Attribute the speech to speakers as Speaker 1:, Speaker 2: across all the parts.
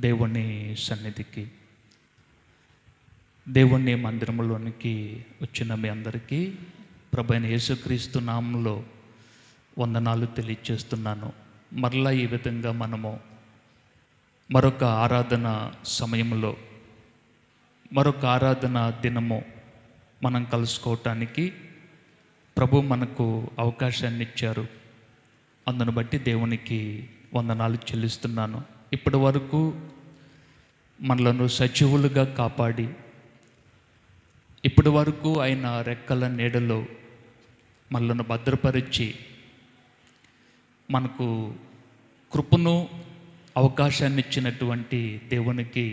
Speaker 1: దేవుని సన్నిధికి, దేవుని మందిరంలోనికి వచ్చిన మీ అందరికీ ప్రభువైన యేసుక్రీస్తు నామములో వందనాలు తెలియజేస్తున్నాను. మరలా ఈ విధంగా మనము మరొక ఆరాధన సమయంలో, మరొక ఆరాధన దినము మనం కలుసుకోవటానికి ప్రభు మనకు అవకాశాన్ని ఇచ్చారు. అందును బట్టి దేవునికి వందనాలు చెల్లిస్తున్నాను. ఇప్పటి వరకు మనలను సజీవులుగా కాపాడి, ఇప్పటి వరకు ఆయన రెక్కల నీడలో మనలను భద్రపరిచి మనకు కృపను అవకాశాన్ని ఇచ్చినటువంటి దేవునికి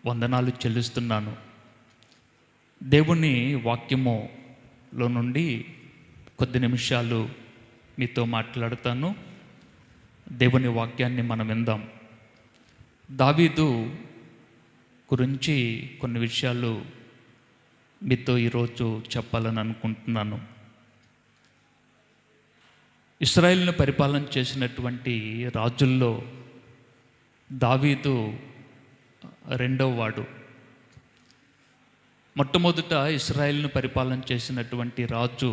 Speaker 1: వందనాలు చెల్లిస్తున్నాను. దేవుని వాక్యములో నుండి కొద్ది నిమిషాలు మీతో మాట్లాడతాను. దేవుని వాక్యాన్ని మనం విందాం. దావీదు గురించి కొన్ని విషయాలు మీతో ఈరోజు చెప్పాలని అనుకుంటున్నాను. ఇశ్రాయేలును పరిపాలన చేసినటువంటి రాజుల్లో దావీదు రెండవ వాడు. మొట్టమొదట ఇశ్రాయేలును పరిపాలన చేసినటువంటి రాజు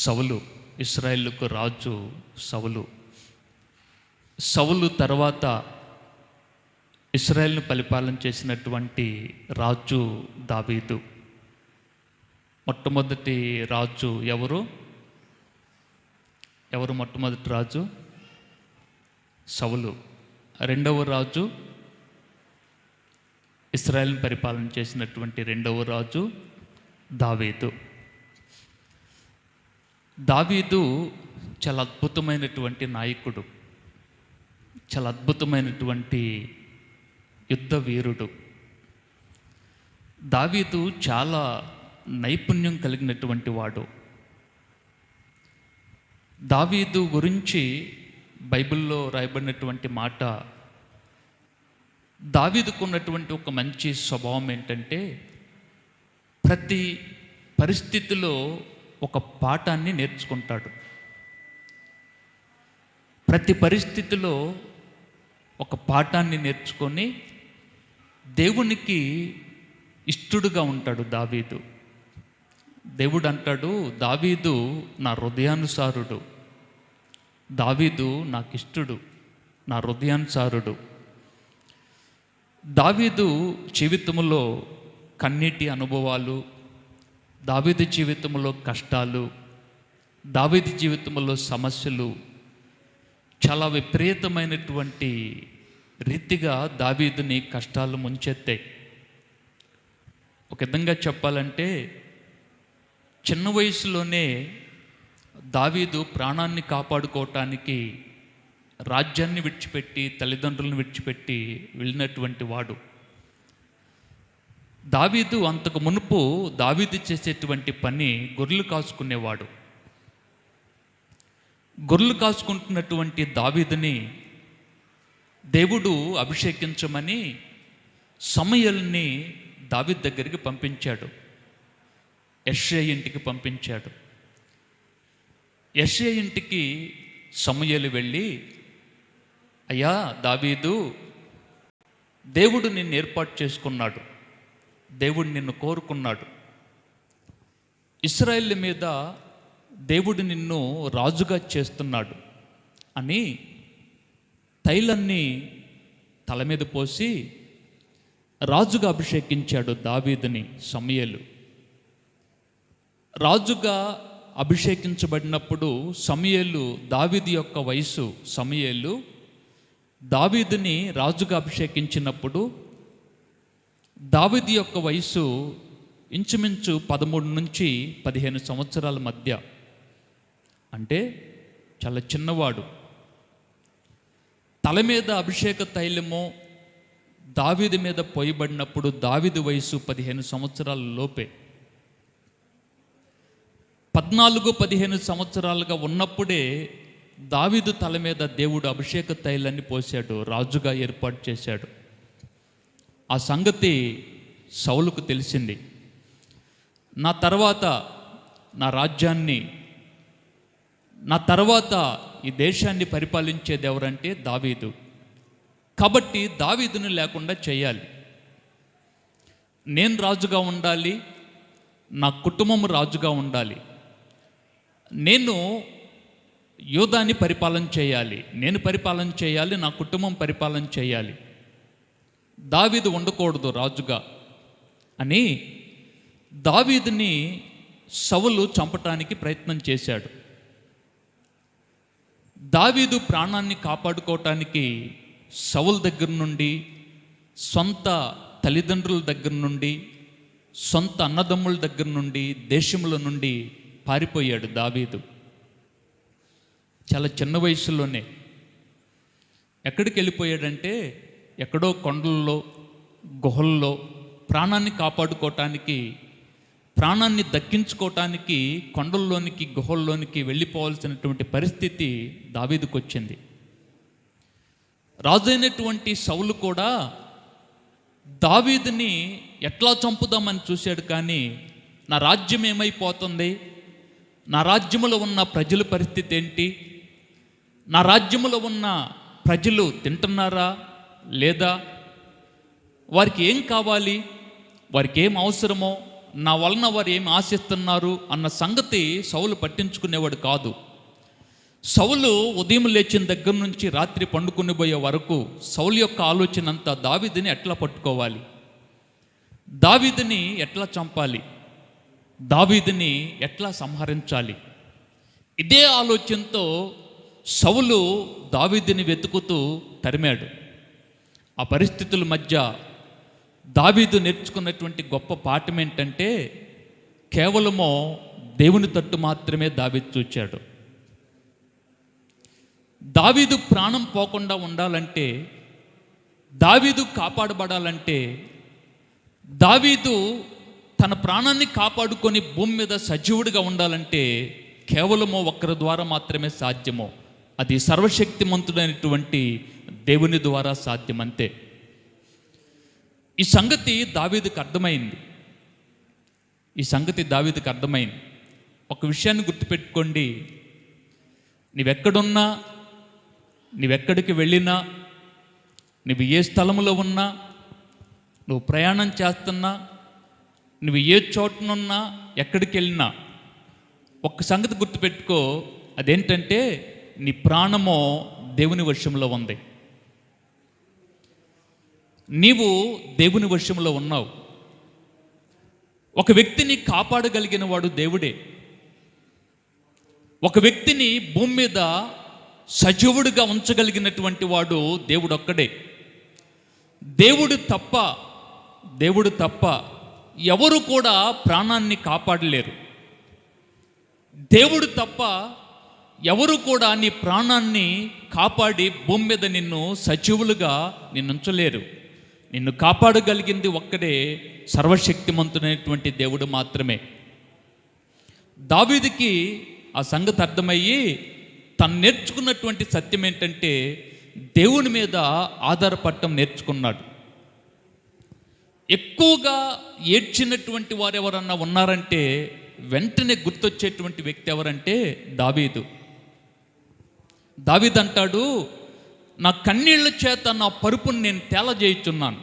Speaker 1: సౌలు. ఇశ్రాయేలుకు రాజు సౌలు. సౌలు తర్వాత ఇశ్రాయేలును పరిపాలన చేసినటువంటి రాజు దావీదు. మొట్టమొదటి రాజు ఎవరు? మొట్టమొదటి రాజు సౌలు. రెండవ రాజు, ఇశ్రాయేలును పరిపాలన చేసినటువంటి రెండవ రాజు దావీదు. దావీదు చాలా అద్భుతమైనటువంటి నాయకుడు, చాలా అద్భుతమైనటువంటి యుద్ధ వీరుడు. దావీదు చాలా నైపుణ్యం కలిగినటువంటి వాడు. దావీదు గురించి బైబిల్లో రాయబడినటువంటి మాట, దావీదుకు ఉన్నటువంటి ఒక మంచి స్వభావం ఏంటంటే ప్రతి పరిస్థితిలో ఒక పాఠాన్ని నేర్చుకుంటాడు. ప్రతి పరిస్థితిలో ఒక పాఠాన్ని నేర్చుకొని దేవునికి ఇష్టడుగా ఉంటాడు దావీదు. దేవుడు అంటాడు, దావీదు నా హృదయానుసారుడు, దావీదు నాకు ఇష్టడు, నా హృదయానుసారుడు. దావీదు జీవితంలో కన్నీటి అనుభవాలు, దావీదు జీవితంలో కష్టాలు, దావీదు జీవితంలో సమస్యలు చాలా విపరీతమైనటువంటి రీతిగా దావీదుని కష్టాలు ముంచెత్తాయి. ఒక విధంగా చెప్పాలంటే చిన్న వయసులోనే దావీదు ప్రాణాన్ని కాపాడుకోవటానికి రాజ్యాన్ని విడిచిపెట్టి, తల్లిదండ్రులను విడిచిపెట్టి వెళ్ళినటువంటి వాడు. దావీదు అంతకు మునుపు దావీదు చేసేటువంటి పని గొర్రెలు కాసుకునేవాడు. గొర్రెలు కాసుకుంటున్నటువంటి దావీదుని దేవుడు అభిషేకించమని సమూయేలుని దావీదు దగ్గరికి పంపించాడు. యెష్షయి ఇంటికి పంపించాడు. యెష్షయి ఇంటికి సమూయేలు వెళ్ళి, అయ్యా దావీదు, దేవుడు నిన్ను ఏర్పాటు చేసుకున్నాడు, దేవుడు నిన్ను కోరుకున్నాడు, ఇశ్రాయేలు మీద దేవుడు నిన్ను రాజుగా చేస్తున్నాడు అని తైలాన్ని తల మీద పోసి రాజుగా అభిషేకించాడు దావీదుని సమూయేలు. రాజుగా అభిషేకించబడినప్పుడు సమూయేలు, దావీదు యొక్క వయసు సమూయేలు దావీదుని రాజుగా అభిషేకించినప్పుడు దావీదు యొక్క వయసు ఇంచుమించు 13 నుంచి 15 సంవత్సరాల మధ్య, అంటే చాలా చిన్నవాడు. తల మీద అభిషేక తైలము దావీదు మీద పోయబడినప్పుడు దావీదు వయసు 15 సంవత్సరాల లోపే. 14-15 సంవత్సరాలుగా ఉన్నప్పుడే దావీదు తల మీద దేవుడు అభిషేక తైలాన్ని పోశాడు, రాజుగా ఏర్పాటు చేశాడు. ఆ సంగతి సౌలుకు తెలిసింది. నా తర్వాత నా రాజ్యాన్ని, నా తర్వాత ఈ దేశాన్ని పరిపాలించేది ఎవరంటే దావీదు. కాబట్టి దావీదుని లేకుండా చేయాలి. నేను రాజుగా ఉండాలి, నా కుటుంబం రాజుగా ఉండాలి, నేను యూదాని పరిపాలన చేయాలి, నేను పరిపాలన చేయాలి, నా కుటుంబం పరిపాలన చేయాలి, దావీదు ఉండకూడదు రాజుగా అని దావీదుని సౌలు చంపటానికి ప్రయత్నం చేశాడు. దావీదు ప్రాణాన్ని కాపాడుకోవటానికి సౌలు దగ్గర నుండి, సొంత తల్లిదండ్రుల దగ్గర నుండి, సొంత అన్నదమ్ముల దగ్గర నుండి, దేశముల నుండి పారిపోయాడు దావీదు. చాలా చిన్న వయసులోనే ఎక్కడికి వెళ్ళిపోయాడంటే, ఎక్కడో కొండల్లో, గుహల్లో ప్రాణాన్ని కాపాడుకోవటానికి, ప్రాణాన్ని దక్కించుకోవటానికి కొండల్లోనికి, గుహల్లోనికి వెళ్ళిపోవాల్సినటువంటి పరిస్థితి దావీదుకు వచ్చింది. రాజైనటువంటి సౌలు కూడా దావీదుని ఎట్లా చంపుదామని చూశాడు, కానీ నా రాజ్యం ఏమైపోతుంది, నా రాజ్యములో ఉన్న ప్రజల పరిస్థితి ఏంటి, నా రాజ్యములో ఉన్న ప్రజలు తింటున్నారా లేదా, వారికి ఏం కావాలి, వారికి ఏం అవసరమో, నా వలన వారు ఏమి ఆశిస్తున్నారు అన్న సంగతి సౌలు పట్టించుకునేవాడు కాదు. సౌలు ఉదయం లేచిన దగ్గర నుంచి రాత్రి పండుకుని పోయే వరకు సౌలు యొక్క ఆలోచన అంతా దావీదుని ఎట్లా పట్టుకోవాలి, దావీదుని ఎట్లా చంపాలి, దావీదుని ఎట్లా సంహరించాలి. ఇదే ఆలోచనతో సౌలు దావీదుని వెతుకుతూ తరిమాడు. ఆ పరిస్థితుల మధ్య దావీదు నేర్చుకున్నటువంటి గొప్ప పాఠం ఏంటంటే, కేవలము దేవుని తట్టు మాత్రమే దావీదు చూచాడు. దావీదు ప్రాణం పోకుండా ఉండాలంటే, దావీదు కాపాడబడాలంటే, దావీదు తన ప్రాణాన్ని కాపాడుకొని భూమి మీద సజీవుడిగా ఉండాలంటే కేవలము ఒక్కరి ద్వారా మాత్రమే సాధ్యము. అది సర్వశక్తిమంతుడైనటువంటి దేవుని ద్వారా సాధ్యమంతే. ఈ సంగతి దావీదుకు అర్థమైంది. ఒక విషయాన్ని గుర్తుపెట్టుకోండి, నీవెక్కడున్నా, నీవెక్కడికి వెళ్ళినా, నువ్వు ఏ స్థలంలో ఉన్నా, నువ్వు ప్రయాణం చేస్తున్నా, నువ్వు ఏ చోటనున్నా, ఎక్కడికి వెళ్ళినా ఒక్క సంగతి గుర్తుపెట్టుకో, అదేంటంటే నీ ప్రాణము దేవుని వశంలో ఉంది. నీవు దేవుని వశంలో ఉన్నావు. ఒక వ్యక్తిని కాపాడగలిగిన వాడు దేవుడే. ఒక వ్యక్తిని భూమి మీద సజీవుడిగా ఉంచగలిగినటువంటి వాడు దేవుడు ఒక్కడే. దేవుడు తప్ప ఎవరు కూడా ప్రాణాన్ని కాపాడలేరు. దేవుడు తప్ప ఎవరు కూడా నీ ప్రాణాన్ని కాపాడి భూమి మీద నిన్ను సజీవులుగా ఉంచలేరు. నిన్ను కాపాడగలిగింది ఒక్కడే, సర్వశక్తిమంతుడైనటువంటి దేవుడు మాత్రమే. దావీదుకి ఆ సంగతి అర్థమయ్యి తను నేర్చుకున్నటువంటి సత్యం ఏంటంటే దేవుని మీద ఆధారపడటం నేర్చుకున్నాడు. ఎక్కువగా ఏడ్చినటువంటి వారు ఎవరన్నా ఉన్నారంటే వెంటనే గుర్తొచ్చేటువంటి వ్యక్తి ఎవరంటే దావీదు. దావీదు అంటాడు, నా కన్నీళ్ల చేత నా పరుపుని నేను తేలజేయుచున్నాను.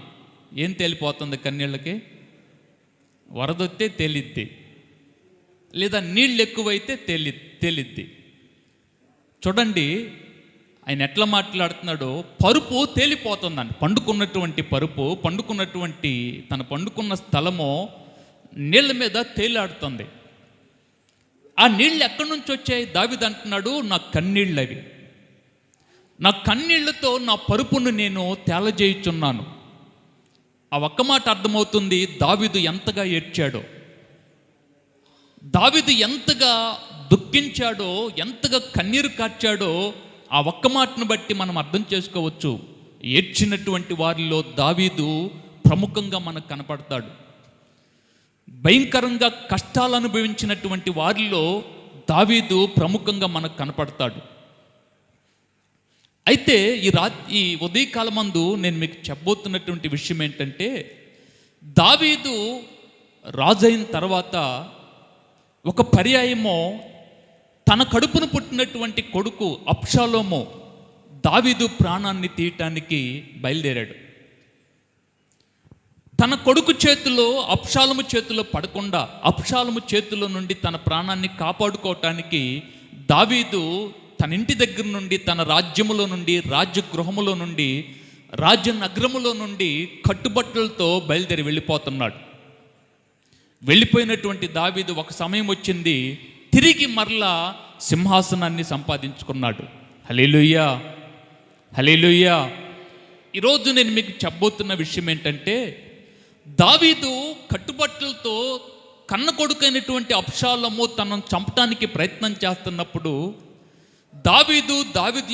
Speaker 1: ఏం తేలిపోతుంది కన్నీళ్ళకి? వరదొత్తే తేలిద్ది, లేదా నీళ్ళు ఎక్కువైతే తేలిద్ది. చూడండి ఆయన ఎట్లా మాట్లాడుతున్నాడో, పరుపు తేలిపోతుందండి. పండుకున్నటువంటి తన పండుకున్న స్థలము నీళ్ళ మీద తేలాడుతుంది. ఆ నీళ్ళు ఎక్కడి నుంచి వచ్చాయి? దావీదు అంటున్నాడు, నా కన్నీళ్ళు అవి, నా కన్నీళ్లతో నా పరుపును నేను తేలజేయుచున్నాను. ఆ ఒక్క మాట అర్థమవుతుంది దావీదు ఎంతగా ఏడ్చాడో, దావీదు ఎంతగా దుఃఖించాడో, ఎంతగా కన్నీరు కార్చాడో. ఆ ఒక్క మాటను బట్టి మనం అర్థం చేసుకోవచ్చు. ఏడ్చినటువంటి వారిలో దావీదు ప్రముఖంగా మనకు కనపడతాడు. భయంకరంగా కష్టాలు అనుభవించినటువంటి వారిలో దావీదు ప్రముఖంగా మనకు కనపడతాడు. అయితే ఈ ఉదయకాలమందు నేను మీకు చెప్పబోతున్నటువంటి విషయం ఏంటంటే, దావీదు రాజైన తర్వాత ఒక పర్యాయమో తన కడుపును పుట్టినటువంటి కొడుకు అబ్షాలోము దావీదు ప్రాణాన్ని తీయటానికి బయలుదేరాడు. తన కొడుకు చేతిలో, అబ్షాలోము చేతిలో పడకుండా అబ్షాలోము చేతిలో నుండి తన ప్రాణాన్ని కాపాడుకోవటానికి దావీదు తన ఇంటి దగ్గర నుండి, తన రాజ్యములో నుండి, రాజగృహములో నుండి, రాజనగరములో నుండి కట్టుబట్టలతో బయలుదేరి వెళ్ళిపోతున్నాడు. వెళ్ళిపోయినటువంటి దావీదు ఒక సమయం వచ్చింది, తిరిగి మరలా సింహాసనాన్ని సంపాదించుకున్నాడు. హల్లెలూయా, హల్లెలూయా. ఈరోజు నేను మీకు చెప్పబోతున్న విషయం ఏంటంటే, దావీదు కట్టుబట్టలతో కన్న కొడుకైనటువంటి అబ్షాలోము తనను చంపడానికి ప్రయత్నం చేస్తున్నప్పుడు దావీదు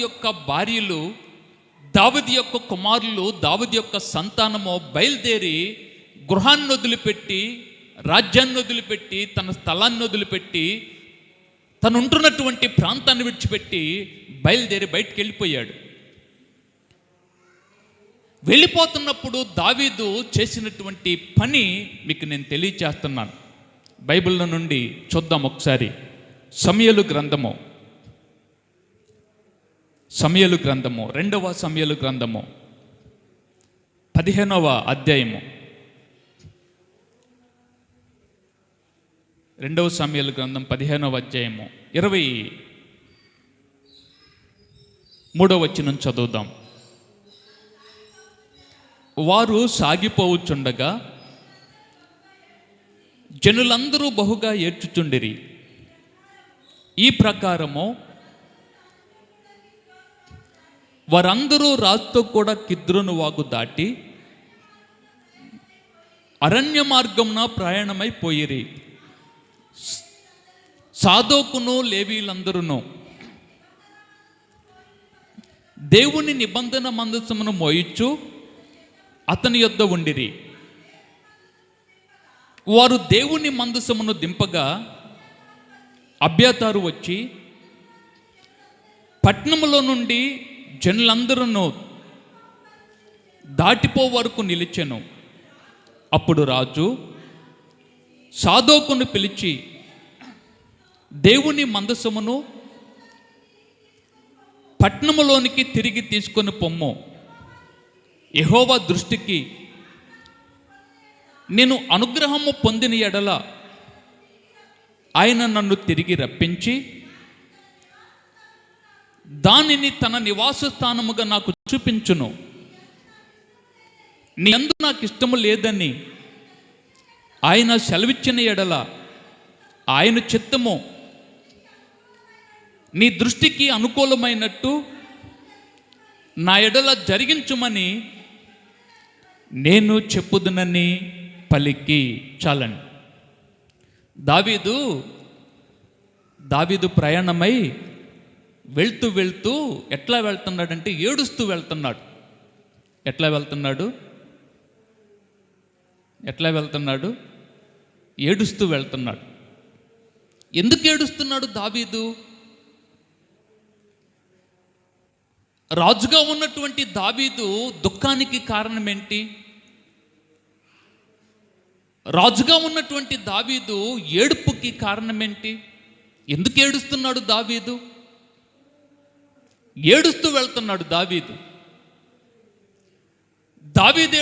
Speaker 1: యొక్క భార్యలు, దావీదు యొక్క కుమారులు, దావీదు యొక్క సంతానము బయలుదేరి గృహాన్ని వదిలిపెట్టి, రాజ్యాన్ని వదిలిపెట్టి, తన స్థలాన్ని వదిలిపెట్టి, తను ఉంటున్నటువంటి ప్రాంతాన్ని విడిచిపెట్టి బయలుదేరి బయటికి వెళ్ళిపోయాడు. వెళ్ళిపోతున్నప్పుడు దావీదు చేసినటువంటి పని మీకు నేను తెలియచేస్తున్నాను. బైబిల్లో నుండి చూద్దాం ఒకసారి. సమూయేలు గ్రంథము 2వ సమూయేలు గ్రంథము 15వ అధ్యాయము. 2వ సమూయేలు గ్రంథం 15వ అధ్యాయము 23వ వచనం చదువుదాం. వారు సాగిపోవచ్చుండగా జనులందరూ బహుగా ఏడ్చుచుండిరి. ఈ ప్రకారము వారందరూ రాజుతో కూడా కిద్రోను వాగు దాటి అరణ్య మార్గమున ప్రయాణమైపోయిరి. సాదోకును లేవీలందరూ దేవుని నిబంధన మందసమును మోయిచు అతని యొద్ద ఉండిరి. వారు దేవుని మందసమును దింపగా అబ్యాతారు వచ్చి పట్టణములో నుండి జనులందరూ దాటిపో వరకు నిలిచెను. అప్పుడు రాజు సాదోకును పిలిచి, దేవుని మందసమును పట్టణములోనికి తిరిగి తీసుకొని పొమ్ము. యెహోవా దృష్టికి నేను అనుగ్రహము పొందిన ఎడల ఆయన నన్ను తిరిగి రప్పించి దానిని తన నివాస స్థానముగా నాకు చూపించును. నీ యందు నాకు ఇష్టము లేదని ఆయన సెలవిచ్చిన ఎడల ఆయన చిత్తము నీ దృష్టికి అనుకూలమైనట్టు నా ఎడల జరిగించుమని నేను చెప్పుదునని పలికి. చాలండి. దావీదు ప్రయాణమై వెళ్తూ వెళ్తూ ఎట్లా వెళ్తున్నాడంటే ఏడుస్తూ వెళ్తున్నాడు. ఎట్లా వెళ్తున్నాడు? ఏడుస్తూ వెళ్తున్నాడు. ఎందుకు ఏడుస్తున్నాడు దావీదు? రాజుగా ఉన్నటువంటి దావీదు దుఃఖానికి కారణం ఏంటి? రాజుగా ఉన్నటువంటి దావీదు ఏడుపుకి కారణం ఏంటి? ఎందుకు ఏడుస్తున్నాడు దావీదు? ఏడుస్తూ వెళ్తున్నాడు దావీదు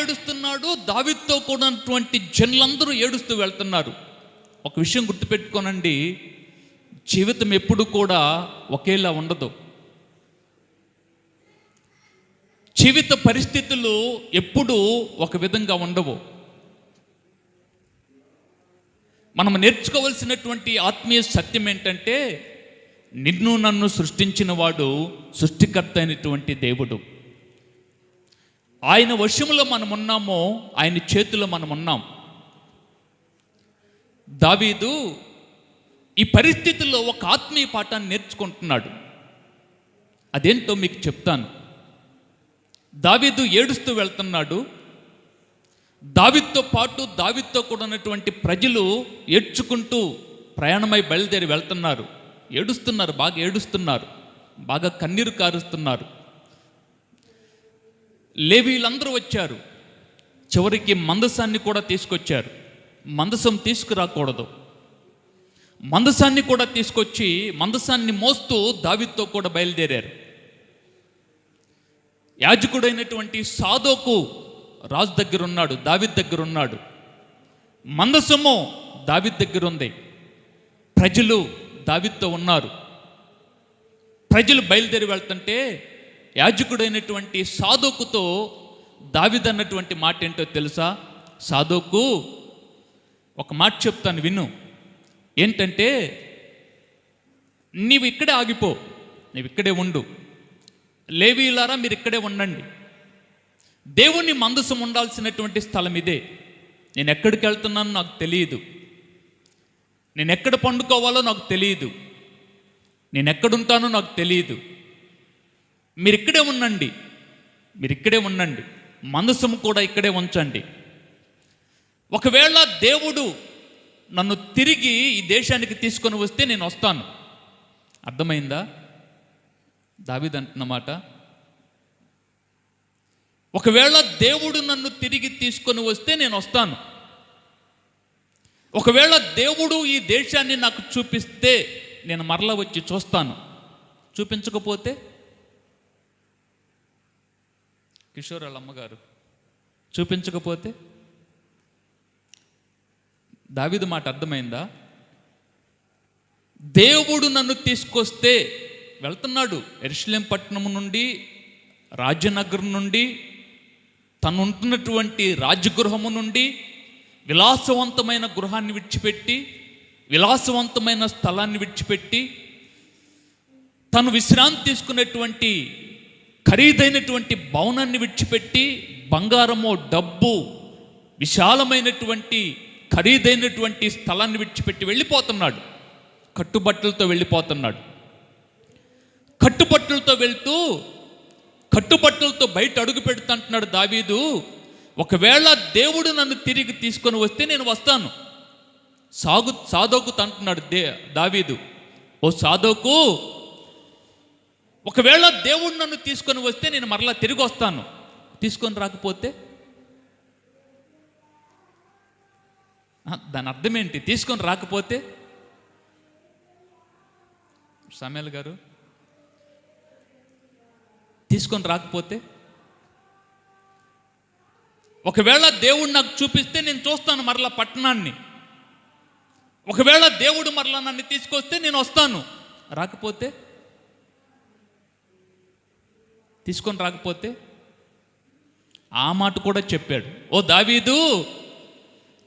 Speaker 1: ఏడుస్తున్నాడు. దావీదుతో కూడినటువంటి జనులందరూ ఏడుస్తూ వెళ్తున్నారు. ఒక విషయం గుర్తుపెట్టుకోనండి, జీవితం ఎప్పుడు కూడా ఒకేలా ఉండదు. జీవిత పరిస్థితులు ఎప్పుడూ ఒక విధంగా ఉండవు. మనం నేర్చుకోవాల్సినటువంటి ఆత్మీయ సత్యం ఏంటంటే, నిన్ను నన్ను సృష్టించిన వాడు సృష్టికర్త అయినటువంటి దేవుడు. ఆయన వశములో మనం ఉన్నామో, ఆయన చేతిలో మనం ఉన్నాం. దావీదు ఈ పరిస్థితుల్లో ఒక ఆత్మీయ పాఠాన్ని నేర్చుకుంటున్నాడు. అదేంటో మీకు చెప్తాను. దావీదు ఏడుస్తూ వెళ్తున్నాడు. దావీదుతో పాటు దావీదుతో కూడా ఉన్నటువంటి ప్రజలు ఏడ్చుకుంటూ ప్రయాణమై బయలుదేరి వెళ్తున్నారు. ఏడుస్తున్నారు, బాగా కన్నీరు కారుస్తున్నారు. లేవీలందరూ వచ్చారు. చివరికి మందసాన్ని కూడా తీసుకొచ్చారు. మందసం తీసుకురాకూడదు, మందసాన్ని కూడా తీసుకొచ్చి మందసాన్ని మోస్తూ దావీదుతో కూడా బయలుదేరారు. యాజకుడైనటువంటి సాదోకు రాజు దగ్గర ఉన్నాడు, దావీదు దగ్గర ఉన్నాడు. మందసము దావీదు దగ్గర ఉంది. ప్రజలు దావీదుతో ఉన్నారు. ప్రజలు బయలుదేరి వెళ్తుంటే యాజకుడైనటువంటి సాదోకుతో దావీదు అన్నటువంటి మాట ఏంటో తెలుసా? సాదోకు, ఒక మాట చెప్తాను విను. ఏంటంటే, నీవు ఇక్కడే ఆగిపో, నీవు ఇక్కడే ఉండు. లేవీయులారా మీరు ఇక్కడే ఉండండి. దేవుని మందసం ఉండాల్సినటువంటి స్థలం ఇదే. నేను ఎక్కడికి వెళ్తున్నానో నాకు తెలియదు, నేను ఎక్కడ పండుకోవాలో నాకు తెలియదు, నేను ఎక్కడుంటానో నాకు తెలియదు. మీరు ఇక్కడే ఉండండి, మీరు ఇక్కడే ఉండండి, మందసం కూడా ఇక్కడే ఉంచండి. ఒకవేళ దేవుడు నన్ను తిరిగి ఈ దేశానికి తీసుకొని వస్తే నేను వస్తాను. అర్థమైందా దావీదు అంటున్నమాట? ఒకవేళ దేవుడు నన్ను తిరిగి తీసుకొని వస్తే నేను వస్తాను. ఒకవేళ దేవుడు ఈ దేశాన్ని నాకు చూపిస్తే నేను మరలా వచ్చి చూస్తాను. చూపించకపోతే, కిషోర్ వాళ్ళ అమ్మగారు, చూపించకపోతే, దావీదు మాట అర్థమైందా? దేవుడు నన్ను తీసుకొస్తే వెళ్తున్నాడు. యెరూషలేం పట్టణం నుండి, రాజనగరం నుండి, తను ఉంటున్నటువంటి రాజగృహము నుండి విలాసవంతమైన గృహాన్ని విడిచిపెట్టి, విలాసవంతమైన స్థలాన్ని విడిచిపెట్టి, తను విశ్రాంతి తీసుకునేటువంటి ఖరీదైనటువంటి భవనాన్ని విడిచిపెట్టి, బంగారము, డబ్బు, విశాలమైనటువంటి ఖరీదైనటువంటి స్థలాన్ని విడిచిపెట్టి వెళ్ళిపోతున్నాడు. కట్టుబట్టలతో వెళ్ళిపోతున్నాడు. కట్టుబట్టలతో వెళ్తూ కట్టుబట్టలతో బయట అడుగు పెడుతుంటున్నాడు దావీదు. ఒకవేళ దేవుడు నన్ను తిరిగి తీసుకొని వస్తే నేను వస్తాను. సాదోకు అంటున్నాడు దావీదు, ఓ సాదోకు, ఒకవేళ దేవుడు నన్ను తీసుకొని వస్తే నేను మరలా తిరిగి వస్తాను. తీసుకొని రాకపోతే, దాని అర్థం ఏంటి? తీసుకొని రాకపోతే, సమేల్ గారు, తీసుకొని రాకపోతే, ఒకవేళ దేవుడు నాకు చూపిస్తే నేను చూస్తాను మరలా పట్టణాన్ని. ఒకవేళ దేవుడు మరలా నన్ను తీసుకొస్తే నేను వస్తాను. రాకపోతే, తీసుకొని రాకపోతే, ఆ మాట కూడా చెప్పాడు. ఓ దావీదు,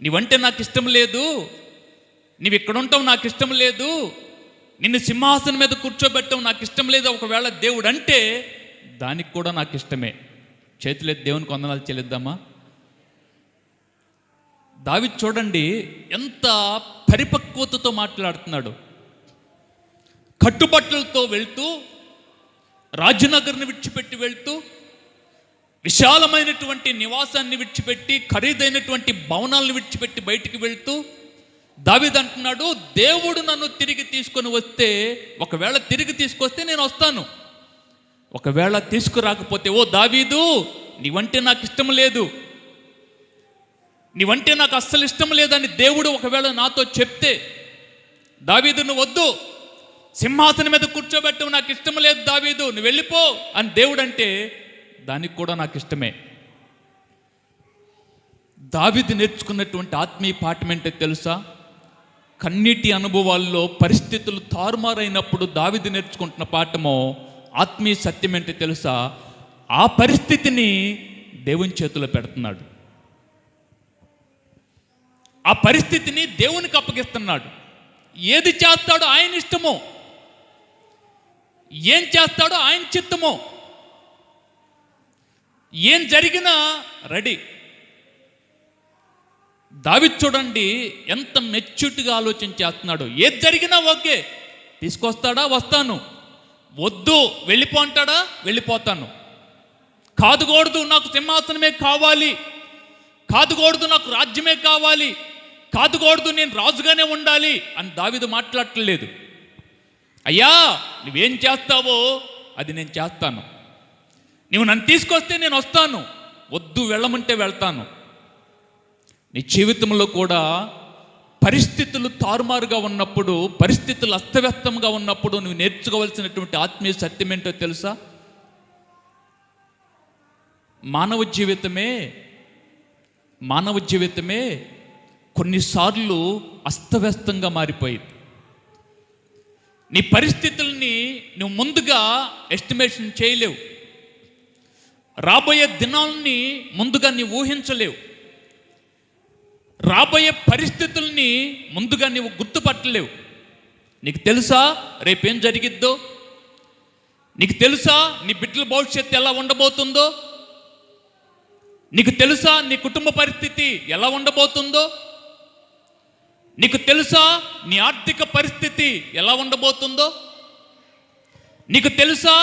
Speaker 1: నీవంటే నాకు ఇష్టం లేదు, నీవు ఇక్కడ ఉంటావు నాకు ఇష్టం లేదు, నిన్ను సింహాసనం మీద కూర్చోబెట్టవు నాకు ఇష్టం లేదు. ఒకవేళ దేవుడు అంటే దానికి కూడా నాకు ఇష్టమే. చేతులెత్తి దేవునికి వందనాలు చెల్లిద్దామా? దావీదు చూడండి ఎంత పరిపక్వతతో మాట్లాడుతున్నాడు. కట్టుబట్టలతో వెళ్తూ, రాజనగర్ని విడిచిపెట్టి వెళ్తూ, విశాలమైనటువంటి నివాసాన్ని విడిచిపెట్టి, ఖరీదైనటువంటి భవనాలను విడిచిపెట్టి బయటికి వెళ్తూ దావీదు అంటున్నాడు, దేవుడు నన్ను తిరిగి తీసుకొని వస్తే, ఒకవేళ తిరిగి తీసుకొస్తే నేను వస్తాను. ఒకవేళ తీసుకురాకపోతే, ఓ దావీదు, నీవంటే నాకు ఇష్టం లేదు, నీవంటే నాకు అస్సలు ఇష్టం లేదని దేవుడు ఒకవేళ నాతో చెప్తే, దావీదు నువ్వు వద్దు, సింహాసనం మీద కూర్చోబెట్టవు నాకు ఇష్టం లేదు దావీదు, నువ్వు వెళ్ళిపో అని దేవుడు అంటే దానికి కూడా నాకు ఇష్టమే. దావీదు నేర్చుకున్నటువంటి ఆత్మీయ పాఠం ఏంటో తెలుసా? కన్నీటి అనుభవాల్లో పరిస్థితులు తారుమారైనప్పుడు దావీదు నేర్చుకుంటున్న పాఠమో ఆత్మీయ సత్యం ఏంటో తెలుసా? ఆ పరిస్థితిని దేవుని చేతిలో పెడుతున్నాడు. ఆ పరిస్థితిని దేవునికి అప్పగిస్తున్నాడు. ఏది చేస్తాడో ఆయన ఇష్టమో, ఏం చేస్తాడో ఆయన చిత్తమో, ఏం జరిగినా రెడీ. దావీదు చూడండి ఎంత మెచ్యూర్డ్గా ఆలోచన చేస్తున్నాడు. ఏది జరిగినా ఓకే, తీసుకొస్తాడా వస్తాను, వద్దు వెళ్ళిపో అంటాడా వెళ్ళిపోతాను, కాదుకూడదు నాకు సింహాసనమే కావాలి, కాదుకూడదు నాకు రాజ్యమే కావాలి, కాదుకూడదు నేను రాజుగానే ఉండాలి అని దావీదు మాట్లాడట్లేదు. అయ్యా నువ్వేం చేస్తావో అది నేను చేస్తాను, నువ్వు నన్ను తీసుకొస్తే నేను వస్తాను, వద్దు వెళ్ళమంటే వెళ్తాను. నీ జీవితంలో కూడా పరిస్థితులు తారుమారుగా ఉన్నప్పుడు, పరిస్థితులు అస్తవ్యస్తంగా ఉన్నప్పుడు నువ్వు నేర్చుకోవాల్సినటువంటి ఆత్మీయ సత్యం ఏంటో తెలుసా? మానవ జీవితమే కొన్నిసార్లు అస్తవ్యస్తంగా మారిపోయింది. నీ పరిస్థితుల్ని నువ్వు ముందుగా ఎస్టిమేషన్ చేయలేవు. రాబోయే దినాల్ని ముందుగా నీవు ఊహించలేవు. రాబోయే పరిస్థితుల్ని ముందుగా నీవు గుర్తుపట్టలేవు. నీకు తెలుసా రేపేం జరిగిద్దో? నీకు తెలుసా నీ బిడ్డల భవిష్యత్తు ఎలా ఉండబోతుందో? నీకు తెలుసా నీ కుటుంబ పరిస్థితి ఎలా ఉండబోతుందో? నీకు తెలుసా నీ ఆర్థిక పరిస్థితి ఎలా ఉండబోతుందో? నీకు తెలుసా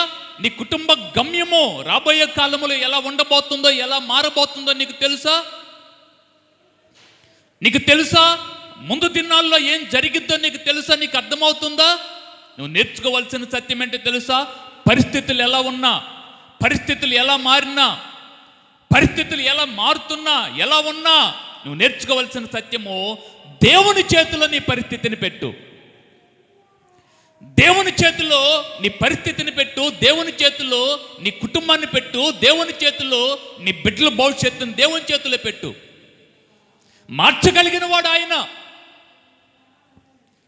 Speaker 1: నీ కుటుంబ గమ్యము రాబోయే కాలంలో ఎలా ఉండబోతుందో, ఎలా మారబోతుందో నీకు తెలుసా? నీకు తెలుసా ముందు దినాల్లో ఏం జరిగిద్దో నీకు తెలుసా? నీకు అర్థమవుతుందా? నువ్వు నేర్చుకోవాల్సిన సత్యం ఏంటో తెలుసా? పరిస్థితులు ఎలా ఉన్నా, పరిస్థితులు ఎలా మారినా, పరిస్థితులు ఎలా మారుతున్నా, ఎలా ఉన్నా, నువ్వు నేర్చుకోవాల్సిన సత్యము దేవుని చేతిలో నీ పరిస్థితిని పెట్టు. దేవుని చేతిలో నీ పరిస్థితిని పెట్టు. దేవుని చేతిలో నీ కుటుంబాన్ని పెట్టు. దేవుని చేతిలో నీ బిడ్డల భవిష్యత్తుని దేవుని చేతిలో పెట్టు. మార్చగలిగిన వాడు ఆయన.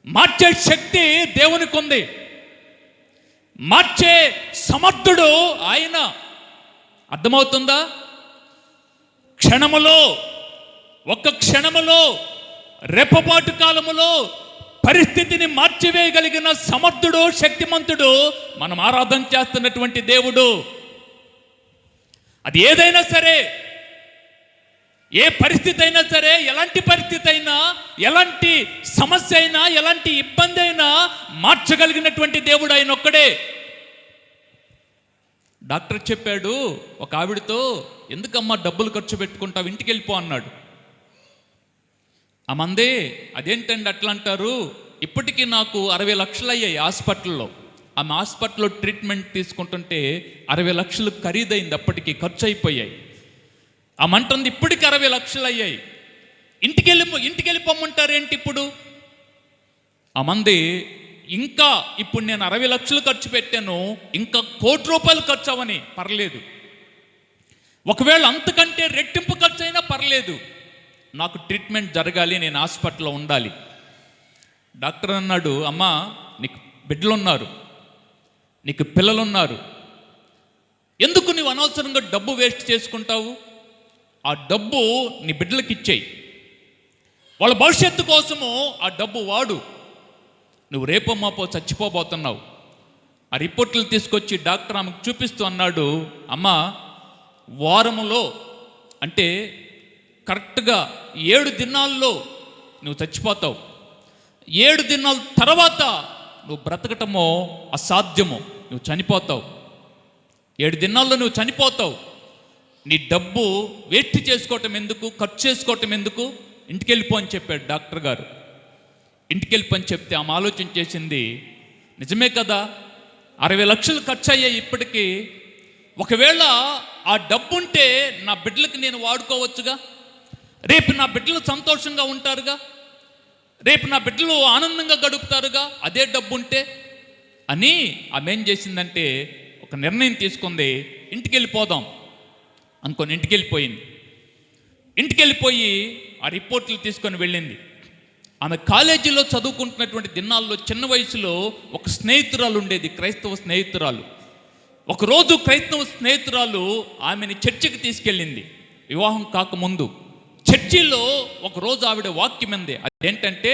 Speaker 1: మార్చే శక్తి దేవునికి ఉంది. మార్చే సమర్థుడు ఆయన. అర్థమవుతుందా? క్షణములో, ఒక్క క్షణములో, రెప్పపాటు కాలములో పరిస్థితిని మార్చివేయగలిగిన సమర్థుడు, శక్తిమంతుడు మనం ఆరాధన చేస్తున్నటువంటి దేవుడు. అది ఏదైనా సరే, ఏ పరిస్థితి అయినా సరే, ఎలాంటి పరిస్థితి అయినా, ఎలాంటి సమస్య అయినా, ఎలాంటి ఇబ్బంది అయినా మార్చగలిగినటువంటి దేవుడు ఆయన ఒక్కడే. డాక్టర్ చెప్పాడు ఒక ఆవిడతో, ఎందుకమ్మా డబ్బులు ఖర్చు పెట్టుకుంటావు, ఇంటికి వెళ్ళిపో అన్నాడు. మందే అదేంటండి అట్లా అంటారు, ఇప్పటికీ నాకు 60 లక్షలు అయ్యాయి హాస్పిటల్లో. ఆమె హాస్పిటల్లో ట్రీట్మెంట్ తీసుకుంటుంటే 60 లక్షలు ఖరీదైంది, అప్పటికి ఖర్చు అయిపోయాయి. అంటుంది ఇప్పటికి 60 లక్షలు అయ్యాయి, ఇంటికి వెళ్ళిపోమంటారేంటి ఇప్పుడు? మంది ఇంకా ఇప్పుడు నేను 60 లక్షలు ఖర్చు పెట్టాను, ఇంకా 1 కోటి రూపాయలు ఖర్చు అవని పర్లేదు, ఒకవేళ అంతకంటే రెట్టింపు ఖర్చు అయినా పర్లేదు, నాకు ట్రీట్మెంట్ జరగాలి, నేను హాస్పిటల్లో ఉండాలి. డాక్టర్ అన్నాడు, అమ్మా నీకు బిడ్డలు ఉన్నారు, నీకు పిల్లలు ఉన్నారు, ఎందుకు నీవు అనవసరంగా డబ్బు వేస్ట్ చేసుకుంటావు? ఆ డబ్బు నీ బిడ్డలకి ఇచ్చేయి, వాళ్ళ భవిష్యత్తు కోసము ఆ డబ్బు వాడు. నువ్వు రేపో మాపో చచ్చిపోబోతున్నావు. ఆ రిపోర్ట్లు తీసుకొచ్చి డాక్టర్ ఆమెకు చూపిస్తూ అన్నాడు, అమ్మా వారములో, అంటే కరెక్ట్గా 7 దినాల్లో నువ్వు చచ్చిపోతావు. 7 దినాల తర్వాత నువ్వు బ్రతకటమో అసాధ్యమో, నువ్వు చనిపోతావు. 7 దినాల్లో నువ్వు చనిపోతావు. నీ డబ్బు వేస్ట్ చేసుకోవటం ఎందుకు, ఖర్చు చేసుకోవటం ఎందుకు, ఇంటికి వెళ్ళిపో అని చెప్పాడు డాక్టర్ గారు. ఇంటికి వెళ్ళిపోని చెప్తే ఆమె ఆలోచన చేసింది, నిజమే కదా, 60 లక్షలు ఖర్చు అయ్యాయి ఇప్పటికీ. ఒకవేళ ఆ డబ్బు ఉంటే నా బిడ్డలకి నేను వాడుకోవచ్చుగా, రేపు నా బిడ్డలు సంతోషంగా ఉంటారుగా, రేపు నా బిడ్డలు ఆనందంగా గడుపుతారుగా అదే డబ్బు ఉంటే అని ఆమె ఏం చేసిందంటే ఒక నిర్ణయం తీసుకుంది, ఇంటికి వెళ్ళిపోదాం అనుకొని ఇంటికి వెళ్ళిపోయింది. ఇంటికి వెళ్ళిపోయి ఆ రిపోర్ట్లు తీసుకొని వెళ్ళింది. ఆమె కాలేజీలో చదువుకుంటున్నటువంటి దినాల్లో చిన్న వయసులో ఒక స్నేహితురాలు ఉండేది, క్రైస్తవ స్నేహితురాలు. ఒకరోజు క్రైస్తవ స్నేహితురాలు ఆమెని చర్చికి తీసుకెళ్ళింది వివాహం కాకముందు. చర్చిలో ఒకరోజు ఆవిడ వాక్యం ఉంది, అదేంటంటే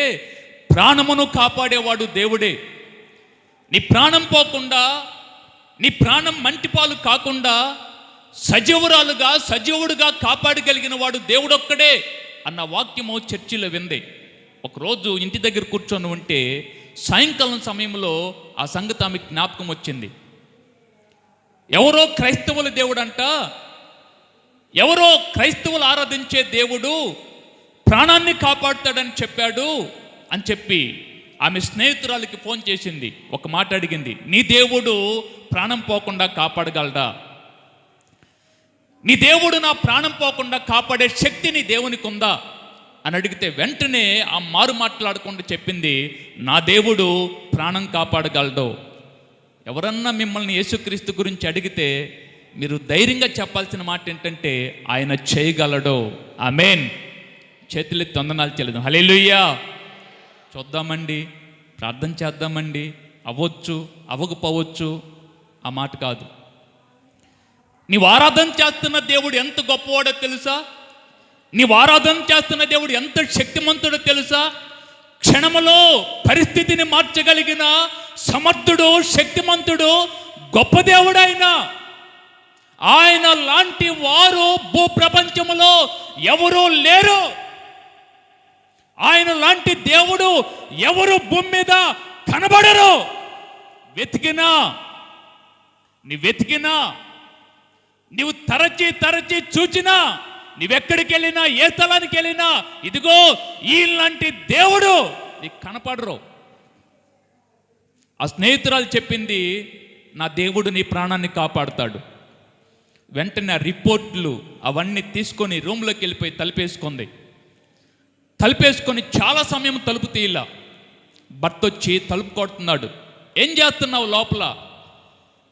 Speaker 1: ప్రాణమును కాపాడేవాడు దేవుడే. నీ ప్రాణం పోకుండా, నీ ప్రాణం మంటిపాలు కాకుండా సజీవుడుగా కాపాడగలిగిన వాడు దేవుడొక్కడే అన్న వాక్యము చర్చిలో వింది. ఒకరోజు ఇంటి దగ్గర కూర్చొని ఉంటే సాయంకాలం సమయంలో ఆ సంగతి ఆమెకు జ్ఞాపకం వచ్చింది. ఎవరో క్రైస్తవుల దేవుడంట, ఎవరో క్రైస్తవులు ఆరాధించే దేవుడు ప్రాణాన్ని కాపాడుతాడని చెప్పాడు అని చెప్పి ఆమె స్నేహితురాలకి ఫోన్ చేసింది. ఒక మాట అడిగింది, నీ దేవుడు ప్రాణం పోకుండా కాపాడగలడా? నీ దేవుడు నా ప్రాణం పోకుండా కాపాడే శక్తి నీ దేవునికి ఉందా అని అడిగితే వెంటనే ఆ మారు మాట్లాడకుండా చెప్పింది, నా దేవుడు ప్రాణం కాపాడగలడు. ఎవరన్నా మిమ్మల్ని యేసుక్రీస్తు గురించి అడిగితే మీరు ధైర్యంగా చెప్పాల్సిన మాట ఏంటంటే ఆయన చేయగలడు. ఆమేన్. చేతులెత్తి వందనాలు చెల్లిద్దాం. హల్లెలూయా. చూద్దామండి, ప్రార్థన చేద్దామండి, అవ్వచ్చు అవ్వకపోవచ్చు, ఆ మాట కాదు. నీవు ఆరాధన చేస్తున్న దేవుడు ఎంత గొప్పవాడో తెలుసా? నీవు ఆరాధన చేస్తున్న దేవుడు ఎంత శక్తిమంతుడో తెలుసా? క్షణములో పరిస్థితిని మార్చగలిగిన సమర్థుడు, శక్తిమంతుడు, గొప్ప దేవుడు ఆయన. ఆయన లాంటి వారు భూప్రపంచములో ఎవరూ లేరు. ఆయన లాంటి దేవుడు ఎవరు భూమి మీద కనబడరు. వెతికినా నీవు తరచి చూచినా, నీవెక్కడికి వెళ్ళినా, ఏ స్థలానికి వెళ్ళినా, ఇదిగో ఈలాంటి దేవుడు నీకు కనపడరు. ఆ స్నేహితురాలు చెప్పింది, నా దేవుడు నీ ప్రాణాన్ని కాపాడుతాడు. వెంటనే ఆ రిపోర్ట్లు అవన్నీ తీసుకొని రూమ్లోకి వెళ్ళిపోయి తలుపేసుకొని చాలా సమయం తలుపు తీయలా. భర్త వచ్చి తలుపు కొడుతున్నాడు. ఏం చేస్తున్నావు లోపల?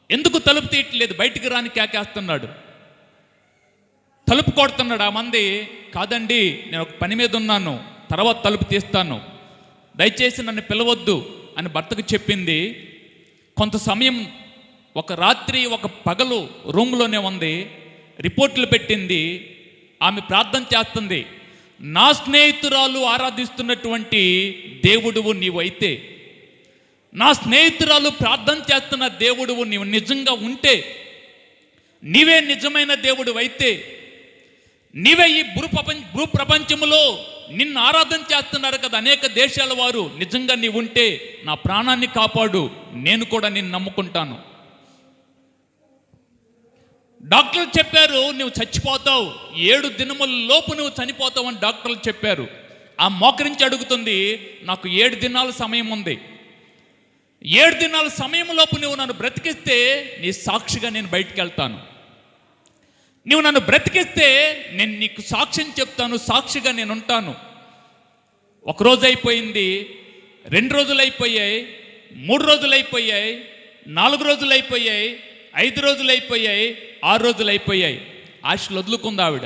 Speaker 1: ఎందుకు తలుపు తీయట్లేదు? బయటికి రాని కేకేస్తున్నాడు. తలుపు కొడుతున్నాడు. ఆ మంది, కాదండి నేను ఒక పని మీద ఉన్నాను, తర్వాత తలుపు తీస్తాను, దయచేసి నన్ను పిలవద్దు అని భర్తకు చెప్పింది. కొంత సమయం, ఒక రాత్రి ఒక పగలు రూమ్లోనే ఉంది. రిపోర్ట్లు పెట్టింది. ఆమె ప్రార్థన చేస్తుంది, నా స్నేహితురాలు ఆరాధిస్తున్నటువంటి దేవుడువు నీవైతే, నా స్నేహితురాలు ప్రార్థన చేస్తున్న దేవుడువు నీవు నిజంగా ఉంటే, నీవే నిజమైన దేవుడు అయితే, నీవే ఈ భూప్రపంచములో నిన్ను ఆరాధన చేస్తున్నారు కదా అనేక దేశాల వారు, నిజంగా నీవు ఉంటే నా ప్రాణాన్ని కాపాడు, నేను కూడా నిన్ను నమ్ముకుంటాను. డాక్టర్లు చెప్పారు నువ్వు చచ్చిపోతావు, 7 దినముల లోపు నువ్వు చనిపోతావు అని డాక్టర్లు చెప్పారు. ఆ మోకరించి అడుగుతుంది, నాకు 7 దినాల సమయం ఉంది, 7 దినాల సమయం లోపు నువ్వు నన్ను బ్రతికిస్తే నీ సాక్షిగా నేను బయటికి వెళ్తాను. నువ్వు నన్ను బ్రతికిస్తే నేను నీకు సాక్ష్యం చెప్తాను, సాక్షిగా నేను ఉంటాను. 1 రోజు అయిపోయింది, 2 రోజులు అయిపోయాయి, 3 రోజులు అయిపోయాయి, 4 రోజులు అయిపోయాయి, 5 రోజులు అయిపోయాయి, 6 రోజులు అయిపోయాయి. ఆశలు వదులుకుంది ఆవిడ.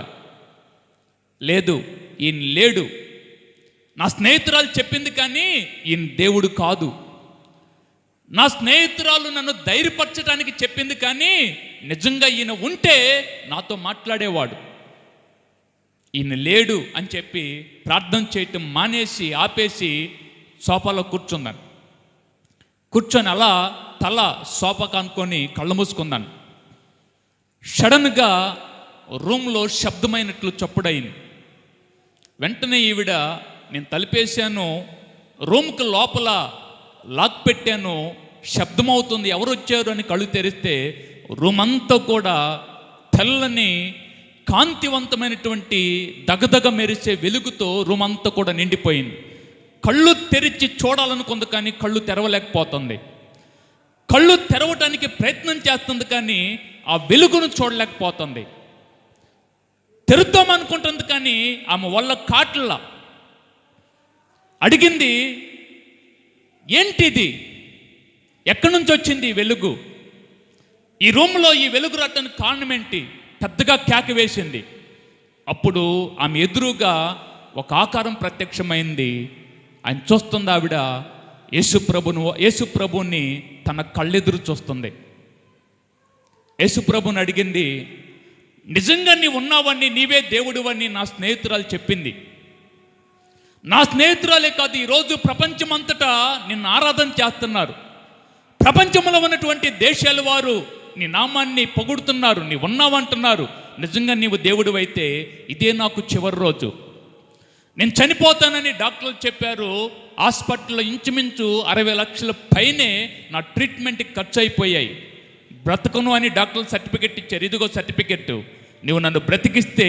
Speaker 1: లేదు, ఈయన లేడు. నా స్నేహితురాలు చెప్పింది కానీ ఈయన దేవుడు కాదు. నా స్నేహితురాలు నన్ను ధైర్యపరచడానికి చెప్పింది కానీ నిజంగా ఈయన ఉంటే నాతో మాట్లాడేవాడు. ఈయన లేడు అని చెప్పి ప్రార్థన చేయటం మానేసి ఆపేసి సోఫాలో కూర్చొని అలా తల సోఫా కానుకొని కళ్ళు మూసుకుందాను. సడన్గా రూమ్లో శబ్దమైనట్లు చప్పుడైంది. వెంటనే ఈవిడ, నేను తలుపేశాను, రూమ్కి లోపల లాక్ పెట్టాను, శబ్దమవుతుంది, ఎవరు వచ్చారు అని కళ్ళు తెరిస్తే రూమ్ అంతా కూడా తెల్లని కాంతివంతమైనటువంటి దగదగ మెరిసే వెలుగుతో రూమ్ అంతా కూడా నిండిపోయింది. కళ్ళు తెరిచి చూడాలనుకుంది కానీ కళ్ళు తెరవలేకపోతుంది. కళ్ళు తెరవడానికి ప్రయత్నం చేస్తుంది కానీ ఆ వెలుగును చూడలేకపోతుంది. తెరుద్దామనుకుంటుంది కానీ ఆమె వల్ల కాట్ల. అడిగింది, ఏంటిది, ఎక్కడి నుంచి వచ్చింది ఈ వెలుగు, ఈ రూమ్లో ఈ వెలుగు రావడానికి కారణం ఏంటి? పెద్దగా కేక వేసింది. అప్పుడు ఆమె ఎదురుగా ఒక ఆకారం ప్రత్యక్షమైంది. ఆయన చూస్తుంది, ఆవిడ యేసుప్రభుని తన కళ్ళెదురు చూస్తుంది. యేసుప్రభుని అడిగింది, నిజంగా నీవు ఉన్నావని, నీవే దేవుడివని నా స్నేహితురాలు చెప్పింది. నా స్నేహితురాలే కాదు, ఈరోజు ప్రపంచమంతటా నిన్ను ఆరాధన చేస్తున్నారు. ప్రపంచంలో ఉన్నటువంటి దేశాల వారు నీ నామాన్ని పొగుడుతున్నారు, నీ ఉన్నావంటున్నారు. నిజంగా నీవు దేవుడు అయితే ఇదే నాకు చివరి రోజు, నేను చనిపోతానని డాక్టర్లు చెప్పారు. హాస్పిటల్లో ఇంచుమించు 60 లక్షల పైనే నా ట్రీట్మెంట్కి ఖర్చు అయిపోయాయి. బ్రతకను అని డాక్టర్లు సర్టిఫికెట్ ఇచ్చారు. ఇదిగో సర్టిఫికెట్, నువ్వు నన్ను బ్రతికిస్తే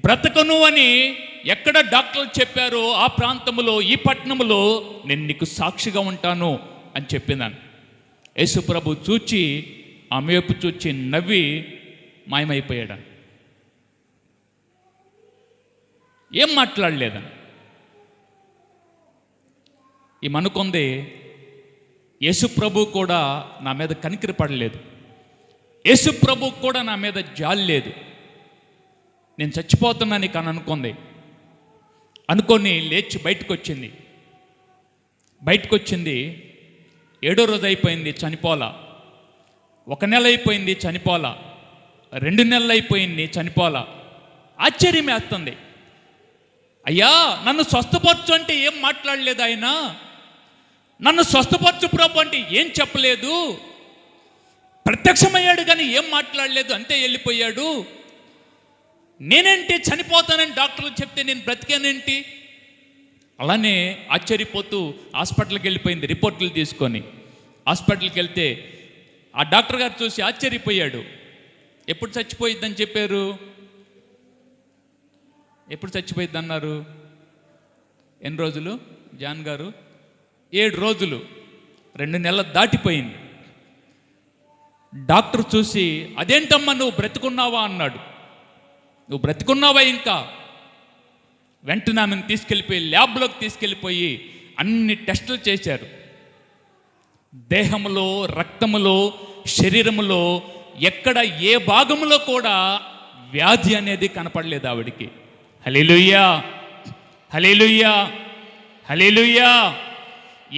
Speaker 1: బ్రతకను అని ఎక్కడ డాక్టర్లు చెప్పారో ఆ ప్రాంతంలో, ఈ పట్టణంలో నేను నీకు సాక్షిగా ఉంటాను అని చెప్పిందాను. యేసుప్రభు చూచి ఆమె వైపు చూచి నవ్వి మాయమైపోయాడు. ఏం మాట్లాడలేదని ఈమెనుకుంది, యేసుప్రభు కూడా నా మీద కనికరపడలేదు. యేసు ప్రభువుకు కూడా నా మీద జాలి లేదు. నేను చచ్చిపోతున్నాను కానీ అనుకొని లేచి బయటకు వచ్చింది. 7వ రోజు అయిపోయింది, చనిపోలా. 1 నెల అయిపోయింది, చనిపోలా. 2 నెలలు అయిపోయింది, చనిపోలా. ఆశ్చర్యం వేస్తుంది. అయ్యా, నన్ను స్వస్థపరచు అంటే ఏం మాట్లాడలేదు ఆయన. నన్ను స్వస్థపరచు ప్రభు అంటే ఏం చెప్పలేదు. ప్రత్యక్షమయ్యాడు కానీ ఏం మాట్లాడలేదు, అంతే వెళ్ళిపోయాడు. నేనేంటి చనిపోతానని డాక్టర్లు చెప్తే నేను బ్రతికానేంటి? అలానే ఆశ్చర్యపోతూ హాస్పిటల్కి వెళ్ళిపోయింది రిపోర్ట్లు తీసుకొని. హాస్పిటల్కి వెళ్తే ఆ డాక్టర్ గారు చూసి ఆశ్చర్యపోయాడు. ఎప్పుడు చచ్చిపోయిద్దని చెప్పారు? ఎప్పుడు చచ్చిపోయిద్ది అన్నారు? ఎన్ని రోజులు జాన్ గారు? 7 రోజులు. 2 నెలలు దాటిపోయింది. డాక్టర్ చూసి, అదేంటమ్మా నువ్వు బ్రతుకున్నావా అన్నాడు. నువ్వు బ్రతుకున్నావా ఇంకా? వెంటనే ఆమెను తీసుకెళ్ళిపోయి ల్యాబ్లోకి తీసుకెళ్ళిపోయి అన్ని టెస్టులు చేశారు. దేహంలో, రక్తములో, శరీరములో ఎక్కడ ఏ భాగంలో కూడా వ్యాధి అనేది కనపడలేదు ఆవిడికి. హల్లెలూయా, హల్లెలూయా, హల్లెలూయా.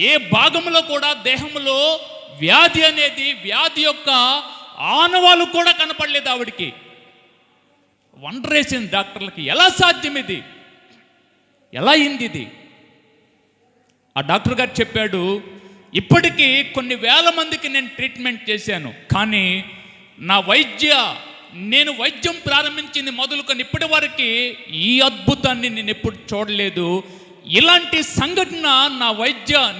Speaker 1: ఏ భాగంలో కూడా దేహంలో వ్యాధి అనేది, వ్యాధి యొక్క ఆనవాలు కూడా కనపడలేదు ఆవిడికి. వండర్ వేసింది డాక్టర్లకి. ఎలా సాధ్యం ఇది? ఎలా అయింది ఇది? ఆ డాక్టర్ గారు చెప్పాడు, ఇప్పటికీ కొన్ని వేల మందికి నేను ట్రీట్మెంట్ చేశాను, కానీ నేను వైద్యం ప్రారంభించింది మొదలుకొని ఇప్పటి వరకు ఈ అద్భుతాన్ని నేను ఎప్పుడు చూడలేదు. ఇలాంటి సంఘటన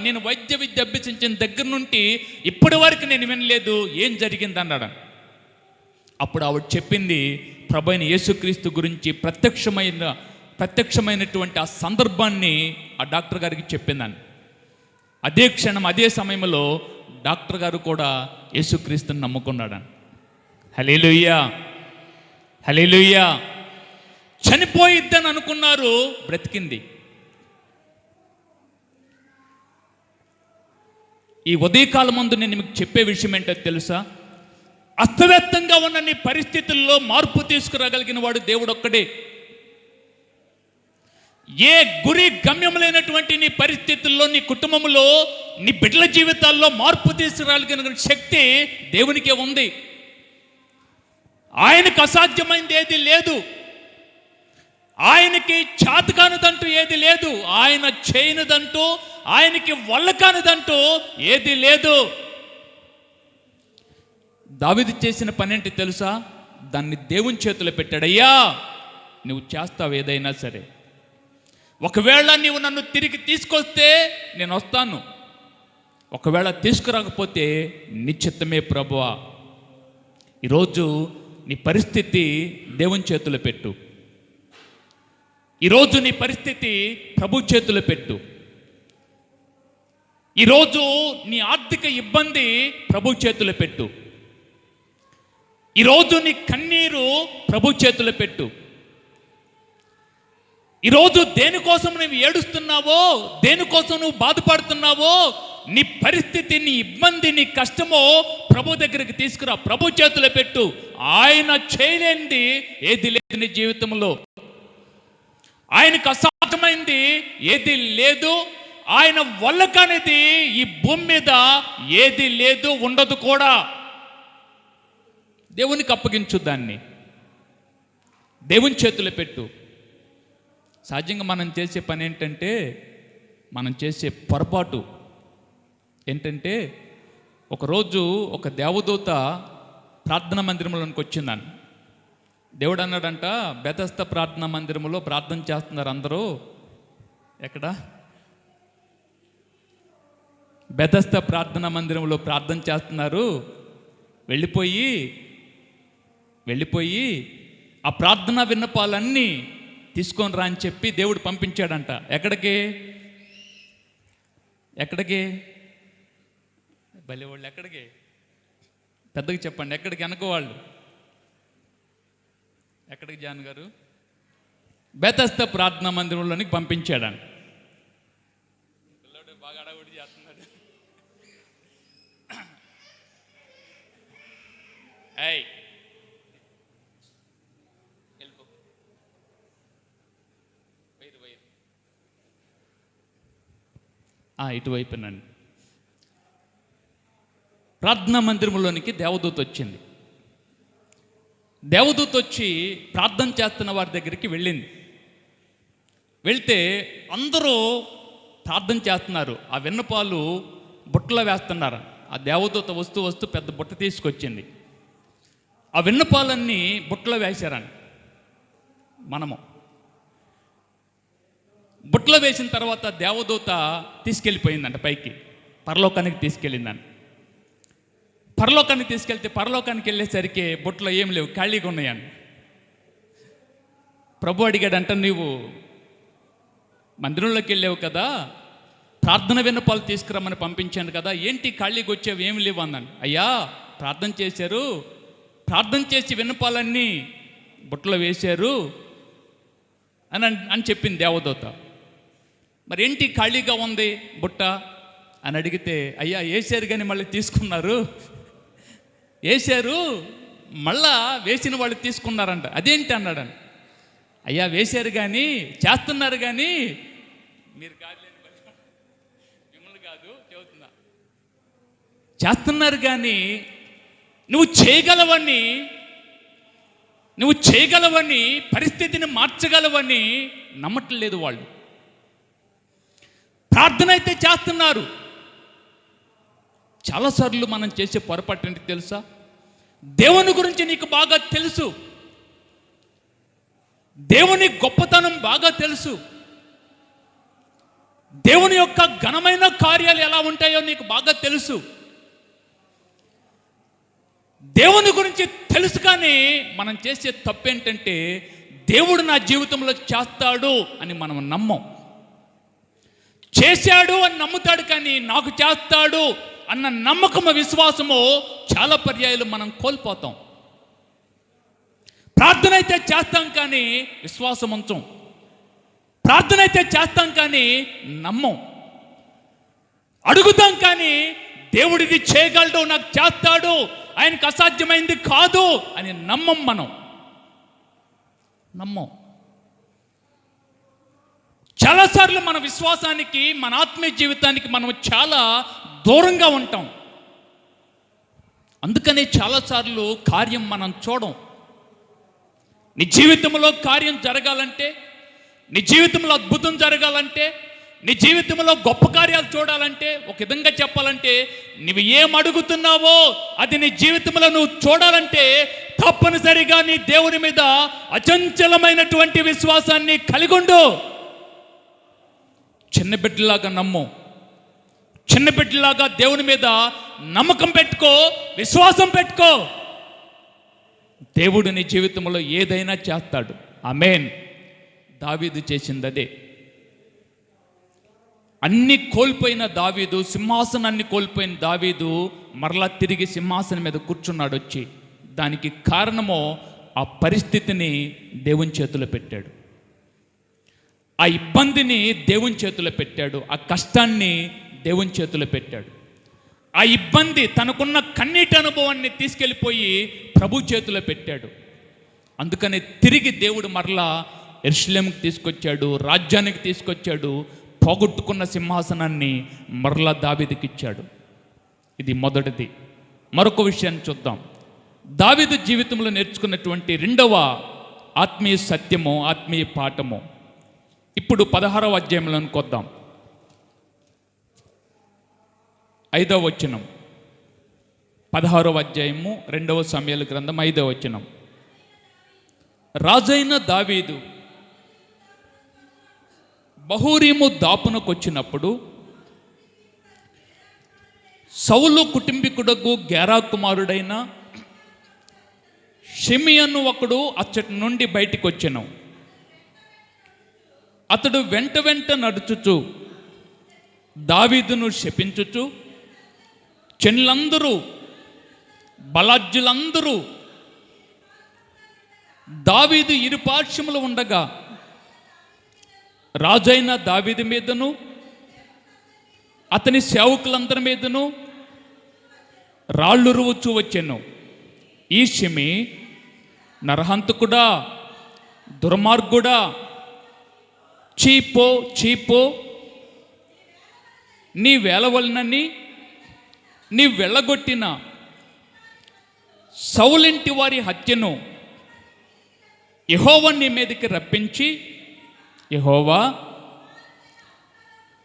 Speaker 1: నేను వైద్య విద్య అభ్యసించిన దగ్గర నుండి ఇప్పటి వరకు నేను వినలేదు. ఏం జరిగింది అన్నాడు. అప్పుడు ఆవిడ చెప్పింది, ప్రభువైన యేసుక్రీస్తు గురించి ప్రత్యక్షమైనటువంటి ఆ సందర్భాన్ని ఆ డాక్టర్ గారికి చెప్పిందని. అదే క్షణం, అదే సమయంలో డాక్టర్ గారు కూడా యేసుక్రీస్తుని నమ్ముకున్నాడు. హల్లెలూయా, హల్లెలూయా. చనిపోయిద్దని అనుకున్నారు, బ్రతికింది. ఈ ఉదయకాలం ముందు నేను మీకు చెప్పే విషయం ఏంటో తెలుసా? అస్తవ్యస్తంగా ఉన్న నీ పరిస్థితుల్లో మార్పు తీసుకురాగలిగిన వాడు దేవుడు ఒక్కడే. ఏ గురి గమ్యం లేనటువంటి నీ పరిస్థితుల్లో, నీ కుటుంబంలో, నీ బిడ్డల జీవితాల్లో మార్పు తీసుకురాగలిగిన శక్తి దేవునికే ఉంది. ఆయనకు అసాధ్యమైంది ఏది లేదు. ఆయనకి చేతకానిదంటూ ఏది లేదు. ఆయన చేయనిదంటూ, ఆయనకి వల్ల కానిదంటూ ఏది లేదు. దావీదు చేసిన పని ఏంటి తెలుసా? దాన్ని దేవుని చేతిలో పెట్టాడు. అయ్యా, నువ్వు చేస్తావు ఏదైనా సరే. ఒకవేళ నీవు నన్ను తిరిగి తీసుకొస్తే నేను వస్తాను, ఒకవేళ తీసుకురాకపోతే నిశ్చిత్తమే ప్రభువా. ఈరోజు నీ పరిస్థితి దేవుని చేతిలో పెట్టు. ఈరోజు నీ పరిస్థితి ప్రభు చేతిలో పెట్టు. ఈరోజు నీ ఆర్థిక ఇబ్బంది ప్రభు చేతిలో పెట్టు. ఈరోజు నీ కన్నీరు ప్రభు చేతిలో పెట్టు. ఈరోజు దేనికోసం నువ్వు ఏడుస్తున్నావో, దేనికోసం నువ్వు బాధపడుతున్నావో, నీ పరిస్థితి, నీ ఇబ్బంది, నీ కష్టమో ప్రభు దగ్గరికి తీసుకురా, ప్రభు చేతిలో పెట్టు. ఆయన చేయలేనిది ఏది లేదు నీ జీవితంలో. ఆయనకు అసాధ్యమైంది ఏది లేదు. ఆయన వల్ల కానిది ఈ భూమి మీద ఏది లేదు, ఉండదు కూడా. దేవునికి అప్పగించు, దాన్ని దేవుని చేతిలో పెట్టు. సహజంగా మనం చేసే పని ఏంటంటే, మనం చేసే పొరపాటు ఏంటంటే, ఒకరోజు ఒక దేవదూత ప్రార్థనా మందిరంలోనికి వచ్చిందని. దేవుడు అన్నాడంట, బెతస్దా ప్రార్థనా మందిరంలో ప్రార్థన చేస్తున్నారు అందరూ. ఎక్కడ? బెతస్దా ప్రార్థనా మందిరంలో ప్రార్థన చేస్తున్నారు. వెళ్ళిపోయి ఆ ప్రార్థనా విన్నపాలన్నీ తీసుకొని రా అని చెప్పి దేవుడు పంపించాడంట. ఎక్కడికి భలే వాళ్ళు, ఎక్కడికి? పెద్దగా చెప్పండి, ఎక్కడికి? అనుకోవాళ్ళు ఎక్కడికి? జాన్ గారు, బెతస్దా ప్రార్థనా మందిరంలోనికి పంపించాడంట. పిల్లడు బాగా అడగొడి చేస్తున్నాడు. ఏయ్ ఇటువైపునండి. ప్రార్థనా మందిరంలోనికి దేవదూత వచ్చింది. దేవదూత వచ్చి ప్రార్థన చేస్తున్న వారి దగ్గరికి వెళ్ళింది. వెళ్తే అందరూ ప్రార్థన చేస్తున్నారు. ఆ వెన్నపాలు బుట్టలో వేస్తున్నారు. ఆ దేవదూత వస్తూ పెద్ద బుట్ట తీసుకొచ్చింది. ఆ వెన్నపాలన్నీ బుట్టలో వేశారండి. మనము బుట్టలో వేసిన తర్వాత దేవదూత తీసుకెళ్ళిపోయిందంట పైకి, పరలోకానికి తీసుకెళ్ళిందంట. పరలోకానికి తీసుకెళ్తే పరలోకానికి వెళ్ళేసరికి బుట్టలో ఏం లేవు, ఖాళీగా ఉన్నాయండి. ప్రభు అడిగాడంట, నీవు మందిరంలోకి వెళ్ళావు కదా, ప్రార్థన విన్నపాలు తీసుకురమ్మని పంపించాను కదా, ఏంటి ఖాళీగా వచ్చావు, ఏమి లేవు అన్నాను. అయ్యా ప్రార్థన చేశారు, ప్రార్థన చేసి విన్నపాలన్నీ బుట్టలో వేశారు అని చెప్పింది దేవదూత. మరి ఏంటి ఖాళీగా ఉంది బుట్ట అని అడిగితే, అయ్యా వేశారు కానీ మళ్ళీ తీసుకున్నారు, వేశారు మళ్ళా వేసిన వాళ్ళు తీసుకున్నారంట. అదేంటి అన్నాడని. అయ్యా వేశారు కానీ చేస్తున్నారు కానీ మీరు కాదులేని మిమ్మల్ని కాదు చెబుతున్నా, చేస్తున్నారు కానీ నువ్వు చేయగలవని పరిస్థితిని మార్చగలవని నమ్మట్లేదు వాళ్ళు. ప్రార్థన అయితే చేస్తున్నారు. చాలాసార్లు మనం చేసే పొరపాటు ఏంటి తెలుసా? దేవుని గురించి నీకు బాగా తెలుసు, దేవుని గొప్పతనం బాగా తెలుసు, దేవుని యొక్క ఘనమైన కార్యాలు ఎలా ఉంటాయో నీకు బాగా తెలుసు, దేవుని గురించి తెలుసు. కానీ మనం చేసే తప్పేంటంటే దేవుడు నా జీవితంలో చేస్తాడు అని మనం నమ్మం. చేశాడు అని నమ్ముతాడు కానీ నాకు చేస్తాడు అన్న నమ్మకము, విశ్వాసము చాలా పర్యాయాలు మనం కోల్పోతాం. ప్రార్థన అయితే చేస్తాం కానీ విశ్వాసం ఉంచం. ప్రార్థన అయితే చేస్తాం కానీ నమ్మం. అడుగుతాం కానీ దేవుడిది చేయగలడు, నాకు చేస్తాడు, ఆయనకు అసాధ్యమైంది కాదు అని నమ్మం. చాలాసార్లు మన విశ్వాసానికి, మన ఆత్మీయ జీవితానికి మనం చాలా దూరంగా ఉంటాం. అందుకనే చాలాసార్లు కార్యం మనం చూడం. నీ జీవితంలో కార్యం జరగాలంటే, నీ జీవితంలో అద్భుతం జరగాలంటే, నీ జీవితంలో గొప్ప కార్యాలు చూడాలంటే, ఒక విధంగా చెప్పాలంటే, నువ్వు ఏం అడుగుతున్నావో అది నీ జీవితంలో నువ్వు చూడాలంటే తప్పనిసరిగా నీ దేవుని మీద అచంచలమైనటువంటి విశ్వాసాన్ని కలిగి ఉండు. చిన్న బిడ్డలాగా నమ్ము, చిన్న బిడ్డలాగా దేవుని మీద నమ్మకం పెట్టుకో, విశ్వాసం పెట్టుకో. దేవుడు నీ జీవితంలో ఏదైనా చేస్తాడు. ఆమేన్. దావీదు చేసింది అదే. అన్ని కోల్పోయిన దావీదు, సింహాసనాన్ని కోల్పోయిన దావీదు మరలా తిరిగి సింహాసనం మీద కూర్చున్నాడు వచ్చి. దానికి కారణమో ఆ పరిస్థితిని దేవుని చేతిలో పెట్టాడు, ఆ ఇబ్బందిని దేవుని చేతిలో పెట్టాడు, ఆ కష్టాన్ని దేవుని చేతిలో పెట్టాడు. ఆ ఇబ్బంది, తనకున్న కన్నీటి అనుభవాన్ని తీసుకెళ్ళిపోయి ప్రభు చేతిలో పెట్టాడు. అందుకని తిరిగి దేవుడు మరలా యెరూషలేముకి తీసుకొచ్చాడు, రాజ్యానికి తీసుకొచ్చాడు, పోగొట్టుకున్న సింహాసనాన్ని మరలా దావీదుకి ఇచ్చాడు. ఇది మొదటిది. మరొక విషయాన్ని చూద్దాం. దావీదు జీవితంలో నేర్చుకున్నటువంటి రెండవ ఆత్మీయ సత్యము, ఆత్మీయ పాఠము ఇప్పుడు 16వ అధ్యాయంలోనికి వద్దాం. 5వ వచనం, 16వ అధ్యాయము 2వ సమూయేలు గ్రంథం 5వ వచనం. రాజైన దావీదు బహూరీము దాపునకొచ్చినప్పుడు సౌలు కుటుంబీకుడకు గేరా కుమారుడైన షిమియను ఒకడు అచ్చటి నుండి బయటికి వచ్చెను. అతడు వెంట నడుచుచు దావీదును శపించుచు, చెన్లందరూ బలాజ్యులందరూ దావీదు ఇరుపార్శ్వములు ఉండగా రాజైన దావీదు మీదను అతని సేవకులందరి మీదను రాళ్ళురువుచూ వచ్చెను. ఈ షిమి నరహంతకుడా, దుర్మార్గుడా, చీపో చీపో, నీ వేలవలనని నీ వెళ్ళగొట్టిన సౌలింటి వారి హత్యను యెహోవా నీ మీదకి రప్పించి, యెహోవా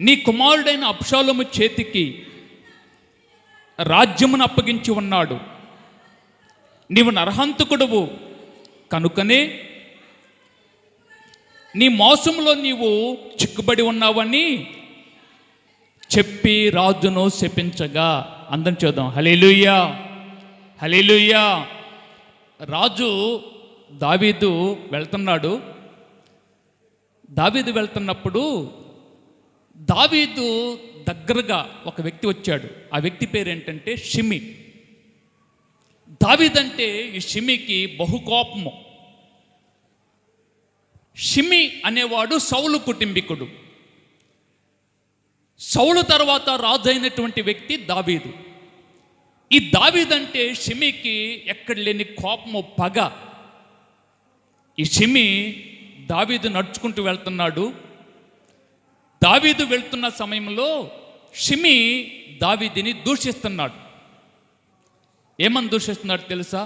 Speaker 1: నీ కుమారుడైన అబ్షాలోము చేతికి రాజ్యమును అప్పగించి ఉన్నాడు. నీవు నరహంతకుడువు కనుకనే నీ మోసంలో నీవు చిక్కుబడి ఉన్నావని చెప్పి రాజును శపించగా. అందరం చూద్దాం. హల్లెలూయా, హల్లెలూయా. రాజు దావీదు వెళ్తున్నప్పుడు దావీదు దగ్గరగా ఒక వ్యక్తి వచ్చాడు. ఆ వ్యక్తి పేరు ఏంటంటే షిమి. దావీదంటే ఈ షిమికి బహుకోపము. షిమి అనేవాడు సౌలు కుటుంబీకుడు. సౌలు తర్వాత రాజు అయినటువంటి వ్యక్తి దావీదు. ఈ దావీదంటే షిమికి ఎక్కడ లేని కోపము, పగ. ఈ షిమి దావీదు నడుచుకుంటూ వెళ్తున్నాడు. దావీదు వెళ్తున్న సమయంలో షిమి దావీదుని దూషిస్తున్నాడు. ఏమని దూషిస్తున్నాడు తెలుసా?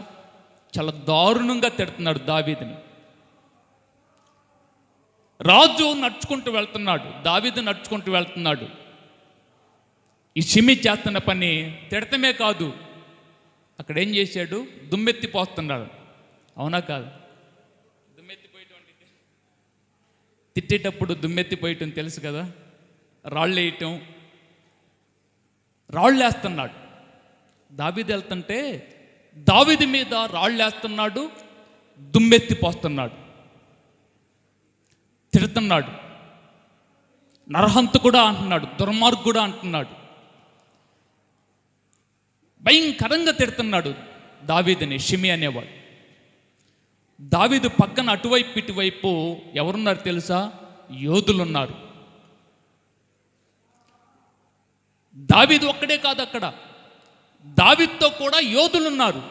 Speaker 1: చాలా దారుణంగా తిడుతున్నాడు దావీదుని. రాజు నడుచుకుంటూ వెళ్తున్నాడు, దావీదు నడుచుకుంటూ వెళ్తున్నాడు. ఈ షిమి చేస్తున్న పని తిడతమే కాదు, అక్కడ ఏం చేశాడు? దుమ్మెత్తి పోస్తున్నాడు. అవునా కాదు? దుమ్మెత్తిపోయటం అంటే తిట్టేటప్పుడు దుమ్మెత్తిపోయటం తెలుసు కదా. రాళ్ళు వేయటం, రాళ్ళు వేస్తున్నాడు. దావీదు వెళ్తుంటే దావీదు మీద రాళ్ళు వేస్తున్నాడు, దుమ్మెత్తి పోస్తున్నాడు, తిడుతున్నాడు. నరహంతకుడా అంటున్నాడు, దుర్మార్గుడా అంటున్నాడు. భయంకరంగా తిడుతున్నాడు దావీదుని షిమి అనేవాడు. దావీదు పక్కన అటువైపు ఇటువైపు ఎవరున్నారు తెలుసా? యోధులున్నారు. దావీదు ఒక్కడే కాదు, అక్కడ దావీదుతో కూడా యోధులున్నారు.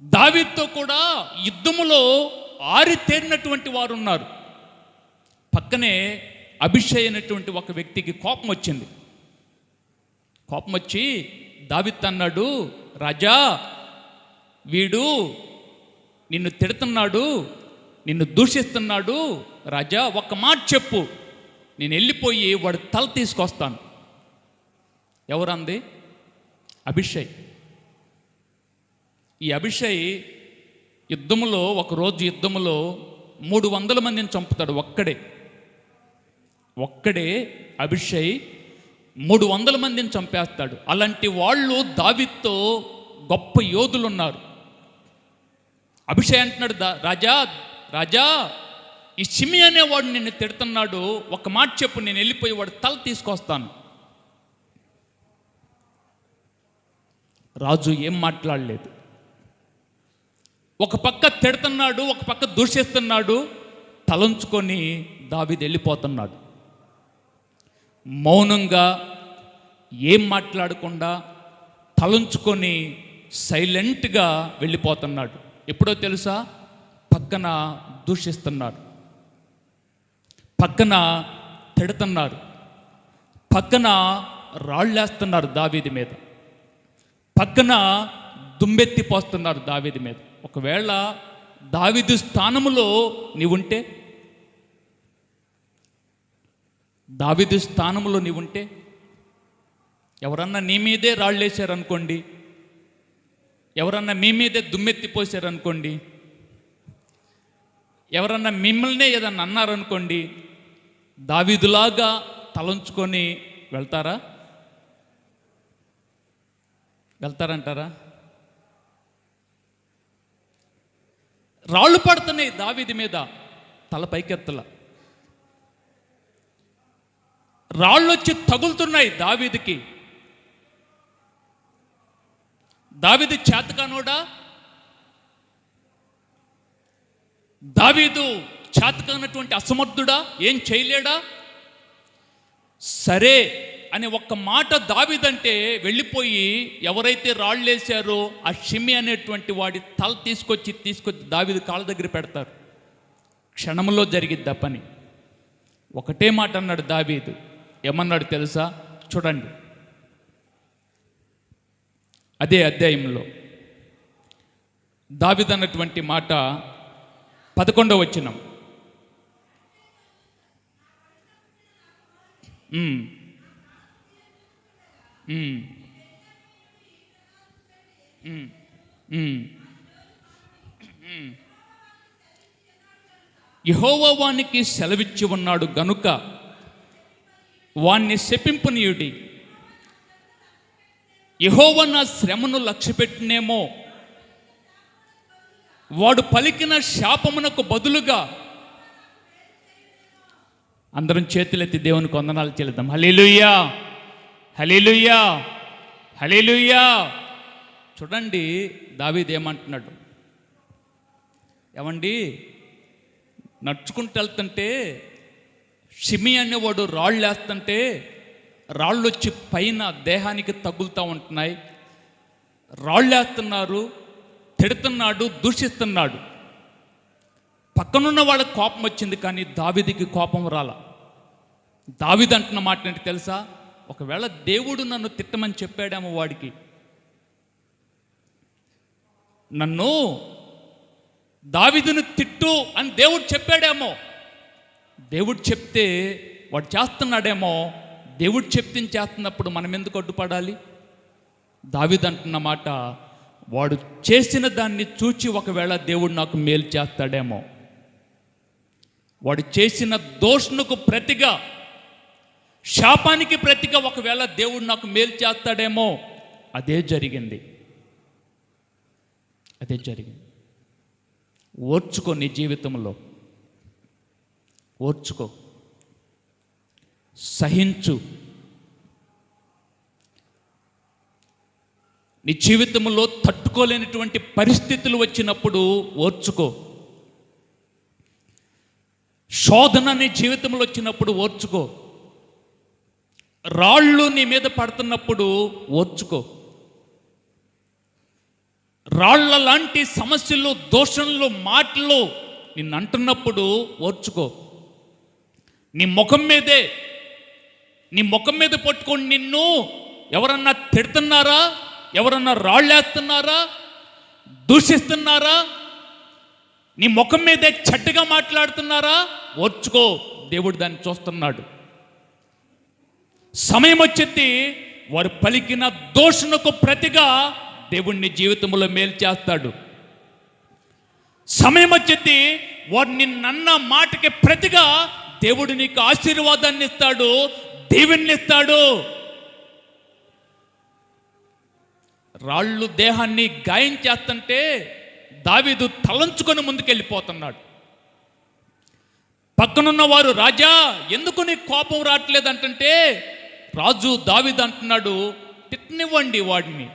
Speaker 1: దావీదుతో కూడా యుద్ధములో ఆరితేరినటువంటి వారు ఉన్నారు. పక్కనే అభిషై అయినటువంటి ఒక వ్యక్తికి కోపం వచ్చింది. కోపం వచ్చి దావీదు అన్నాడు, రాజా వీడు నిన్ను తిడుతున్నాడు, నిన్ను దూషిస్తున్నాడు. రాజా ఒక్క మాట చెప్పు, నేను వెళ్ళిపోయి వాడు తల తీసుకొస్తాను. ఎవరంది? అభిషై. ఈ అభిషై యుద్ధములో, ఒకరోజు యుద్ధములో 300 మందిని చంపుతాడు. ఒక్కడే అభిషై 300 మందిని చంపేస్తాడు. అలాంటి వాళ్ళు దావీదుతో గొప్ప యోధులు ఉన్నారు. అభిషై అంటున్నాడు, రాజా ఈ షిమి అనేవాడు నిన్ను తిడుతున్నాడు, ఒక మాట చెప్పు, నేను వెళ్ళిపోయి వాడు తల తీసుకొస్తాను. రాజు ఏం మాట్లాడలేదు. ఒక పక్క తిడుతున్నాడు, ఒక పక్క దూషిస్తున్నాడు. తలంచుకొని దావీదు వెళ్ళిపోతున్నాడు. మౌనంగా ఏం మాట్లాడకుండా తలంచుకొని సైలెంట్గా వెళ్ళిపోతున్నాడు. ఎప్పుడో తెలుసా? పక్కన దూషిస్తున్నారు, పక్కన తిడుతున్నారు, పక్కన రాళ్ళేస్తున్నారు దావీదు మీద, పక్కన దుమ్మెత్తి పోస్తున్నారు దావీదు మీద. ఒకవేళ దావీదు స్థానములో నీవుంటే, దావీదు స్థానంలో నీవుంటే, ఎవరన్నా నీ మీదే రాళ్ళేశారనుకోండి, ఎవరన్నా మీ మీదే దుమ్మెత్తి పోసారనుకోండి, ఎవరన్నా మిమ్మల్నే ఏదన్నా అన్నారనుకోండి, దావీదులాగా తలంచుకొని వెళ్తారంటారా? రాళ్ళు పడుతున్నాయి దావీదు మీద, తల పైకెత్తల. రాళ్ళు వచ్చి తగులుతున్నాయి దావీదుకి. దావీదు చేతకానోడా? దావీదు చేతకానటువంటి అసమర్థుడా? ఏం చేయలేడా? సరే అనే ఒక్క మాట దావీదంటే వెళ్ళిపోయి ఎవరైతే రాళ్ళేశారో ఆ షిమి అనేటువంటి వాడి తల తీసుకొచ్చి దావీదు కాళ్ళ దగ్గర పెడతారు. క్షణంలో జరిగిద్ది ఆ పని. ఒకటే మాట అన్నాడు దావీదు. ఏమన్నాడు తెలుసా? చూడండి, అదే అధ్యాయంలో దావీదు అన్నటువంటి మాట 11వ వచనం. యెహోవా వానికి సెలవిచ్చి ఉన్నాడు గనుక వాణ్ణి శపింపనీయుడి. యెహోవా నా శ్రమను లక్ష్యపెట్టినేమో, వాడు పలికిన శాపమునకు బదులుగా. అందరం చేతులెత్తి దేవునికి వందనాలు చెల్లిద్దాం. హల్లెలూయా, హల్లెలూయా, హల్లెలూయా. చూడండి దావీదు ఏమంటున్నాడు. ఏమండి, నడుచుకుంటూ వెళ్తుంటే షిమి అనేవాడు రాళ్ళు వేస్తుంటే రాళ్ళు వచ్చి పైన దేహానికి తగులుతూ ఉంటున్నాయి. రాళ్ళు వేస్తున్నారు, తిడుతున్నాడు, దూషిస్తున్నాడు. పక్కనున్న వాళ్ళకి కోపం వచ్చింది, కానీ దావీదుకి కోపం రాల. దావీదు అంటున్న మాట ఏంటి తెలుసా? ఒకవేళ దేవుడు నన్ను తిట్టమని చెప్పాడేమో, వాడికి నన్ను దావీదును తిట్టు అని దేవుడు చెప్పాడేమో, దేవుడు చెప్తే వాడు చేస్తున్నాడేమో. దేవుడు చెప్తే చేస్తున్నప్పుడు మనం ఎందుకు అడ్డుపడాలి? దావీదు అంటున్న మాట, వాడు చేసిన దాన్ని చూచి ఒకవేళ దేవుడు నాకు మేలు చేస్తాడేమో, వాడు చేసిన దోషణకు ప్రతిగా, శాపానికి ప్రతిగా ఒకవేళ దేవుడు నాకు మేలు చేస్తాడేమో. అదే జరిగింది, అదే జరిగింది. ఓర్చుకో, నీ జీవితంలో ఓర్చుకో, సహించు. నీ జీవితంలో తట్టుకోలేనటువంటి పరిస్థితులు వచ్చినప్పుడు ఓర్చుకో. శోధన నీ జీవితంలో వచ్చినప్పుడు ఓర్చుకో. రాళ్ళు నీ మీద పడుతున్నప్పుడు ఓర్చుకో. రాళ్ల లాంటి సమస్యలు, దోషంలో, మాటలు నిన్ను అంటున్నప్పుడు ఓర్చుకో. నీ ముఖం మీద పట్టుకొని నిన్ను ఎవరన్నా తిడుతున్నారా, ఎవరన్నా రాళ్ళేస్తున్నారా, దూషిస్తున్నారా, నీ ముఖం మీదే చెడ్డగా మాట్లాడుతున్నారా, ఓర్చుకో. దేవుడు దాన్ని చూస్తున్నాడు. సమయం వచ్చేది వారు పలికిన దోషణకు ప్రతిగా దేవుడిని జీవితంలో మేలు చేస్తాడు. సమయం వచ్చేది వాడు నిన్నన్న మాటకి ప్రతిగా దేవుడు నీకు ఆశీర్వాదాన్ని ఇస్తాడు, దీవెనని ఇస్తాడు. రాళ్ళు దేహాన్ని గాయం చేస్తుంటే దావీదు తలంచుకొని ముందుకెళ్ళిపోతున్నాడు. పక్కనున్న వారు, రాజా ఎందుకు నీకు కోపం రావట్లేదంటే, రాజు దావీదు అంటున్నాడు, తిట్టనివ్వండి వాడిని,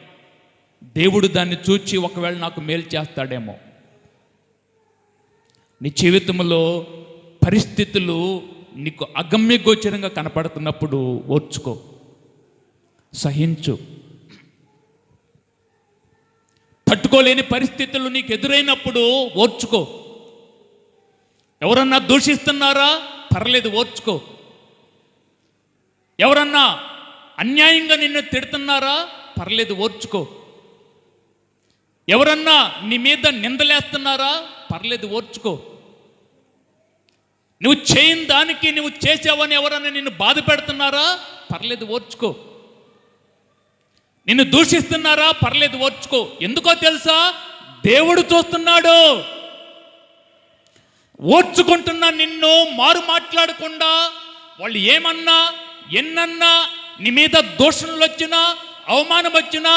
Speaker 1: దేవుడు దాన్ని చూచి ఒకవేళ నాకు మేలు చేస్తాడేమో. నీ జీవితంలో పరిస్థితులు నీకు అగమ్యగోచరంగా కనపడుతున్నప్పుడు ఓర్చుకో, సహించు. తట్టుకోలేని పరిస్థితులు నీకు ఎదురైనప్పుడు ఓర్చుకో. ఎవరన్నా దూషిస్తున్నారా, పర్లేదు ఓర్చుకో. ఎవరన్నా అన్యాయంగా నిన్ను తిడుతున్నారా, పర్లేదు ఓర్చుకో. ఎవరన్నా నీ మీద నిందలేస్తున్నారా, పర్లేదు ఓర్చుకో. నువ్వు చేయని దానికి నువ్వు చేసావని ఎవరన్నా నిన్ను బాధ పెడుతున్నారా, పర్లేదు ఓర్చుకో. నిన్ను దూషిస్తున్నారా, పర్లేదు ఓర్చుకో. ఎందుకో తెలుసా? దేవుడు చూస్తున్నాడు. ఓర్చుకుంటున్నా నిన్ను మారు మాట్లాడకుండా, వాళ్ళు ఏమన్నా ఎన్నన్నా, నీ మీద దోషణలు వచ్చినా, అవమానం వచ్చినా,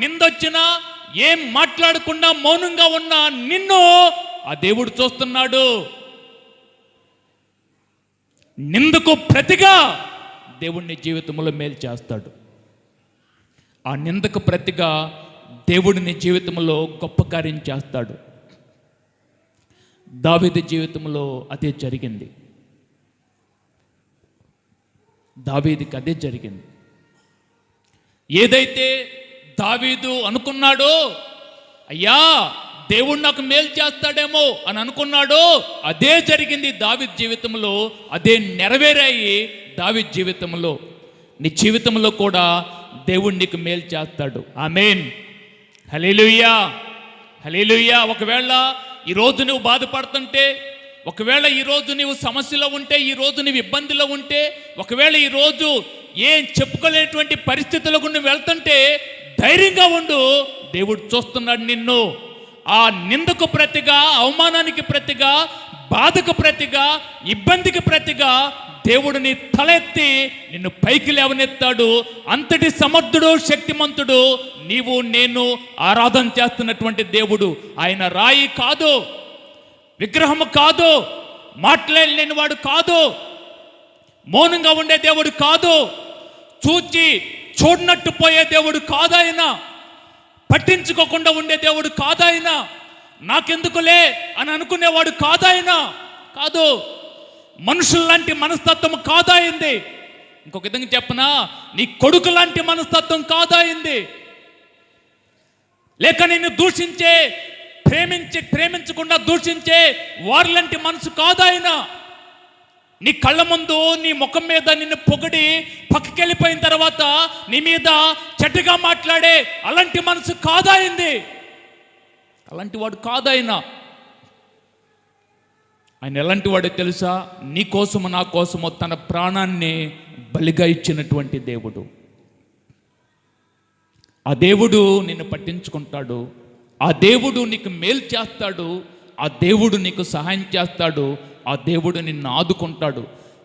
Speaker 1: నిందొచ్చినా, ఏం మాట్లాడకుండా మౌనంగా ఉన్నా నిన్ను ఆ దేవుడు చూస్తున్నాడు. నిందకు ప్రతిగా దేవుడిని జీవితంలో మేలు చేస్తాడు. ఆ నిందకు ప్రతిగా దేవుడిని జీవితంలో గొప్ప కార్యం చేస్తాడు. దావీదు జీవితంలో అదే జరిగింది. దావీదుకి అదే జరిగింది. ఏదైతే దావీదు అనుకున్నాడో, అయ్యా దేవుడు నాకు మేలు చేస్తాడేమో అని అనుకున్నాడో, అదే జరిగింది దావీదు జీవితంలో, అదే నెరవేరాయి దావీదు జీవితంలో. నీ జీవితంలో కూడా దేవుడు నీకు మేలు చేస్తాడు. ఆమేన్. హల్లెలూయా, హల్లెలూయా. ఒకవేళ ఈరోజు నువ్వు బాధపడుతుంటే, ఒకవేళ ఈరోజు నీవు సమస్యలో ఉంటే, ఈరోజు నీవు ఇబ్బందిలో ఉంటే, ఒకవేళ ఈరోజు ఏం చెప్పుకోలేనటువంటి పరిస్థితులకు నువ్వు వెళ్తుంటే ధైర్యంగా ఉండు. దేవుడు చూస్తున్నాడు నిన్ను. ఆ నిందకు ప్రతిగా, అవమానానికి ప్రతిగా, బాధకు ప్రతిగా, ఇబ్బందికి ప్రతిగా దేవుడు నీ తలెత్తి నిన్ను పైకి లేవనెత్తాడు. అంతటి సమర్థుడు, శక్తిమంతుడు నీవు నేను ఆరాధన చేస్తున్నటువంటి దేవుడు. ఆయన రాయి కాదు, విగ్రహము కాదు, మాట్లాడలేని వాడు కాదు, మౌనంగా ఉండే దేవుడు కాదు, చూచి చూడనట్టు పోయే దేవుడు కాదాయన, పట్టించుకోకుండా ఉండే దేవుడు కాదాయన, నాకెందుకులే అని అనుకునేవాడు కాదాయన, కాదు, మనుషుల్లాంటి మనస్తత్వం కాదాయింది. ఇంకొక విధంగా చెప్పనా, నీ కొడుకు లాంటి మనస్తత్వం కాదాయింది. లేక నిన్ను దూషించే, ప్రేమించకుండా దూషించే వారిలాంటి మనసు కాదాయన. నీ కళ్ళ ముందు, నీ ముఖం మీద నిన్ను పొగిడి పక్కకెళ్ళిపోయిన తర్వాత నీ మీద చెడ్డగా మాట్లాడే అలాంటి మనసు కాదాయింది. అలాంటి వాడు కాదాయన. ఆయన ఎలాంటి వాడో తెలుసా? నీ కోసము నా కోసము తన ప్రాణాన్ని బలిగా ఇచ్చినటువంటి దేవుడు. ఆ దేవుడు నిన్ను పట్టించుకుంటాడు. ఆ దేవుడు నీకు మేలు చేస్తాడు. ఆ దేవుడు నీకు సహాయం చేస్తాడు. ఆ దేవుడు నిన్ను ఆదుకుంటాడు.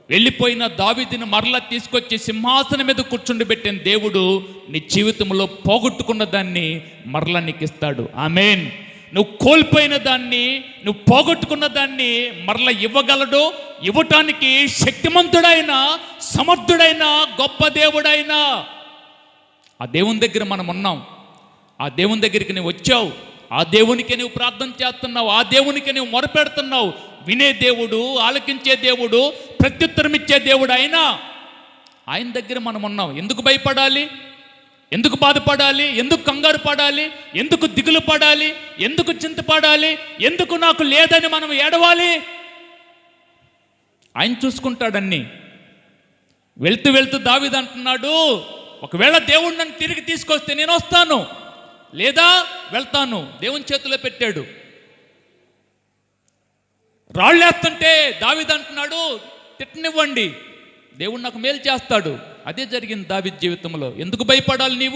Speaker 1: వెళ్ళిపోయిన దావీదుని మరలా తీసుకొచ్చి సింహాసనం మీద కూర్చుండబెట్టిన దేవుడు నీ జీవితంలో పోగొట్టుకున్న దాన్ని మరలా నీకు ఇస్తాడు. ఆమేన్. నువ్వు కోల్పోయిన దాన్ని, నువ్వు పోగొట్టుకున్న దాన్ని మరలా ఇవ్వగలడు. ఇవ్వటానికి శక్తిమంతుడైన, సమర్థుడైన, గొప్ప దేవుడైన ఆ దేవుని దగ్గర మనం ఉన్నాం. ఆ దేవుని దగ్గరికి నువ్వు వచ్చావు. ఆ దేవునికి నువ్వు ప్రార్థన చేస్తున్నావు. ఆ దేవునికి నువ్వు మొరపెడుతున్నావు. వినే దేవుడు, ఆలకించే దేవుడు, ప్రత్యుత్తరం ఇచ్చే దేవుడు అయినా ఆయన దగ్గర మనం ఉన్నాం. ఎందుకు భయపడాలి? ఎందుకు బాధపడాలి? ఎందుకు కంగారు పడాలి? ఎందుకు దిగులు పడాలి? ఎందుకు చింతపడాలి? ఎందుకు నాకు లేదని మనం ఏడవాలి? ఆయన చూసుకుంటాడన్ని. వెళ్తూ వెళ్తూ దావీదు అంటున్నాడు, ఒకవేళ దేవుడు నన్ను తిరిగి తీసుకొస్తే నేను వస్తాను, లేదా వెళ్తాను. దేవుని చేతిలో పెట్టాడు. రాళ్ళేస్తుంటే దావీదు అంటున్నాడు, తిట్టనివ్వండి, దేవుడు నాకు మేలు చేస్తాడు. అదే జరిగింది దావీదు జీవితంలో. ఎందుకు భయపడాలి?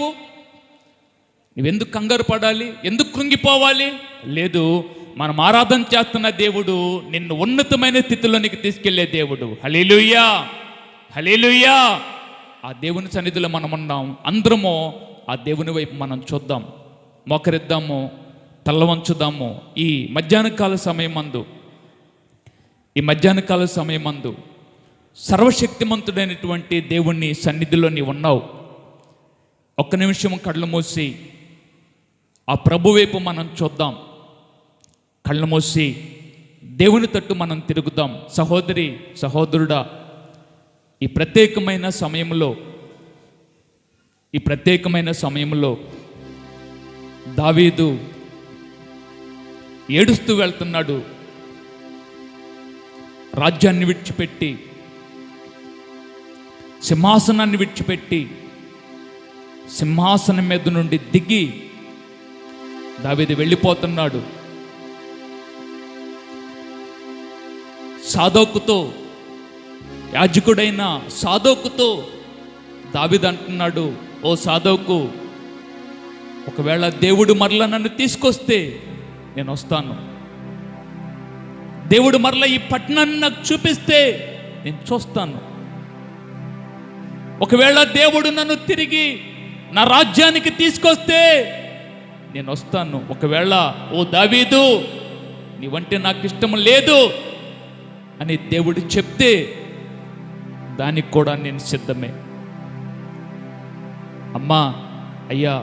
Speaker 1: నువ్వెందుకు కంగారు పడాలి? ఎందుకు కృంగిపోవాలి? లేదు, మనం ఆరాధన చేస్తున్న దేవుడు నిన్ను ఉన్నతమైన స్థితిలోనికి తీసుకెళ్లే దేవుడు. హల్లెలూయా, హల్లెలూయా. ఆ దేవుని సన్నిధిలో మనం ఉన్నాం. అందరము ఆ దేవుని వైపు మనం చూద్దాం, మోకరిద్దాము, తల్ల వంచుదాము. ఈ మధ్యాహ్నకాల సమయమందు సర్వశక్తిమంతుడైనటువంటి దేవుని సన్నిధిలో నీవు ఉన్నావు. ఒక్క నిమిషం కళ్ళు మూసి ఆ ప్రభు వైపు మనం చూద్దాం. కళ్ళు మూసి దేవుని తట్టు మనం తిరుగుదాం. సహోదరి, సహోదరుడా, ఈ ప్రత్యేకమైన సమయంలో దావీదు ఏడుస్తూ వెళ్తున్నాడు. రాజ్యాన్ని విడిచిపెట్టి, సింహాసనాన్ని విడిచిపెట్టి, సింహాసనం మీద నుండి దిగి దావీదు వెళ్ళిపోతున్నాడు. సాదోకుతో, యాజకుడైన సాదోకుతో దావీదు అంటున్నాడు, ఓ సాదోకు, ఒకవేళ దేవుడు మరలా నన్ను తీసుకొస్తే నేను వస్తాను. దేవుడు మరలా ఈ పట్టణాన్ని నాకు చూపిస్తే నేను చూస్తాను. ఒకవేళ దేవుడు నన్ను తిరిగి నా రాజ్యానికి తీసుకొస్తే నేను వస్తాను. ఒకవేళ ఓ దావీదు నీవంటే నాకు ఇష్టం లేదు అని దేవుడు చెప్తే దానికి కూడా నేను సిద్ధమే. అమ్మా, అయ్యా,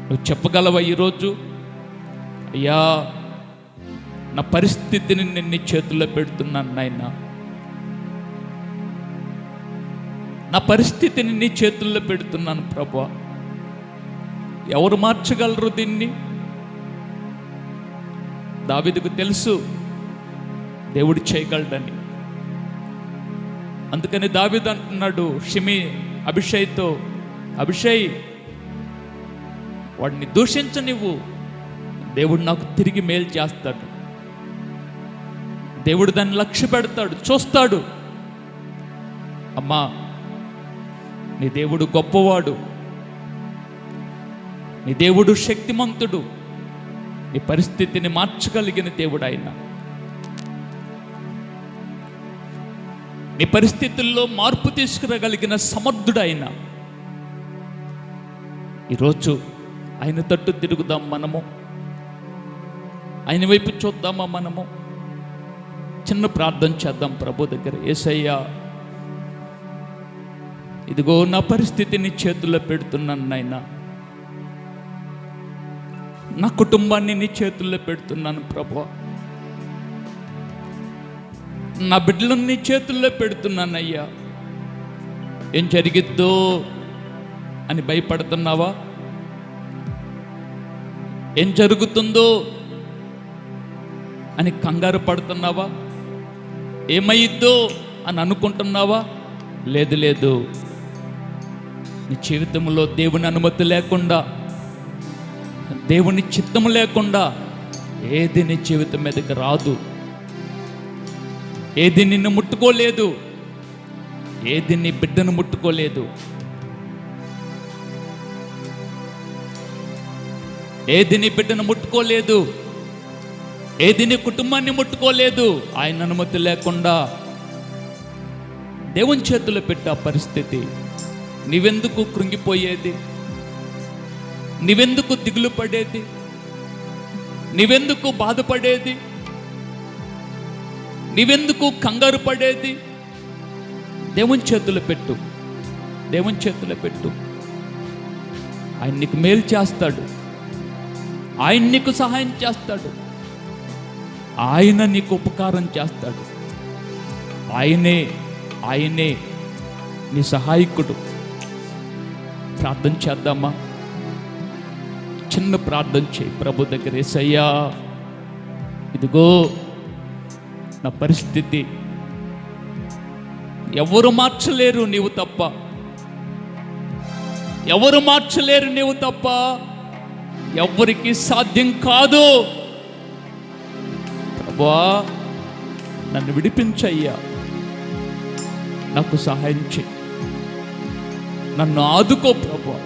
Speaker 1: నువ్వు చెప్పగలవా ఈరోజు? అయ్యా, నా పరిస్థితిని నేను నీ చేతుల్లో పెడుతున్నాను నాయన, నా పరిస్థితిని నీ చేతుల్లో పెడుతున్నాను ప్రభువా. ఎవరు మార్చగలరు దీన్ని? దావీదుకు తెలుసు దేవుడు చేయగలడని. అందుకని దావీదు అంటున్నాడు అభిషయ్తో, అభిషయ్ వాడిని దూషించనివ్వు, దేవుడు నాకు తిరిగి మేలు చేస్తాడు, దేవుడు దాన్ని లక్ష్య పెడతాడు, చూస్తాడు. అమ్మా, నీ దేవుడు గొప్పవాడు, నీ దేవుడు శక్తిమంతుడు, నీ పరిస్థితిని మార్చగలిగిన దేవుడు ఆయన. నీ పరిస్థితుల్లో మార్పు తీసుకురాగలిగిన సమర్థుడు ఆయన. ఈరోజు ఆయన తట్టు తిరుగుదాం మనము, ఆయన వైపు చూద్దామా మనము? చిన్న ప్రార్థన చేద్దాం ప్రభు దగ్గర. యేసయ్యా, ఇదిగో నా పరిస్థితిని చేతుల్లో పెడుతున్నాను నాయనా, నా కుటుంబాన్ని నీ చేతుల్లో పెడుతున్నాను ప్రభువా, నా బిడ్డలను నీ చేతుల్లో పెడుతున్నాను అయ్యా. ఏం జరిగిద్దో అని భయపడుతున్నావా? ఏం జరుగుతుందో అని కంగారు పడుతున్నావా? ఏమైద్దో అని అనుకుంటున్నావా? లేదు లేదు, నీ జీవితంలో దేవుని అనుమతి లేకుండా, దేవుని చిత్తము లేకుండా ఏది నీ జీవితం మీదకి రాదు. ఏది నిన్ను ముట్టుకోలేదు, ఏది నీ బిడ్డను ముట్టుకోలేదు, ఏది నీ బిడ్డను ముట్టుకోలేదు, ఏది నీ కుటుంబాన్ని ముట్టుకోలేదు. ఆయన అనుమతి లేకుండా దేవుని చేతుల్లో పెట్టే ఆ పరిస్థితి. నీవెందుకు కృంగిపోయేది? నీవెందుకు దిగులు పడేది? నీవెందుకు బాధపడేది? నీవెందుకు కంగారు పడేది? దేవుని చేతులు పెట్టు, దేవుని చేతులు పెట్టు. ఆయన నీకు మేలు చేస్తాడు, ఆయన నీకు సహాయం చేస్తాడు, ఆయన నీకు ఉపకారం చేస్తాడు. ఆయనే నీ సహాయకుడు. ప్రార్థన చేద్దామా? చిన్న ప్రార్థన చేయి ప్రభు దగ్గర. యేసయ్యా, ఇదిగో నా పరిస్థితి, ఎవరు మార్చలేరు నీవు తప్ప, ఎవరు మార్చలేరు నీవు తప్ప, ఎవరికి సాధ్యం కాదు. ప్రభువా, నన్ను విడిపించయ్యా, నాకు సహాయం చెయ్యి, నన్ను ఆదుకో ప్రభువా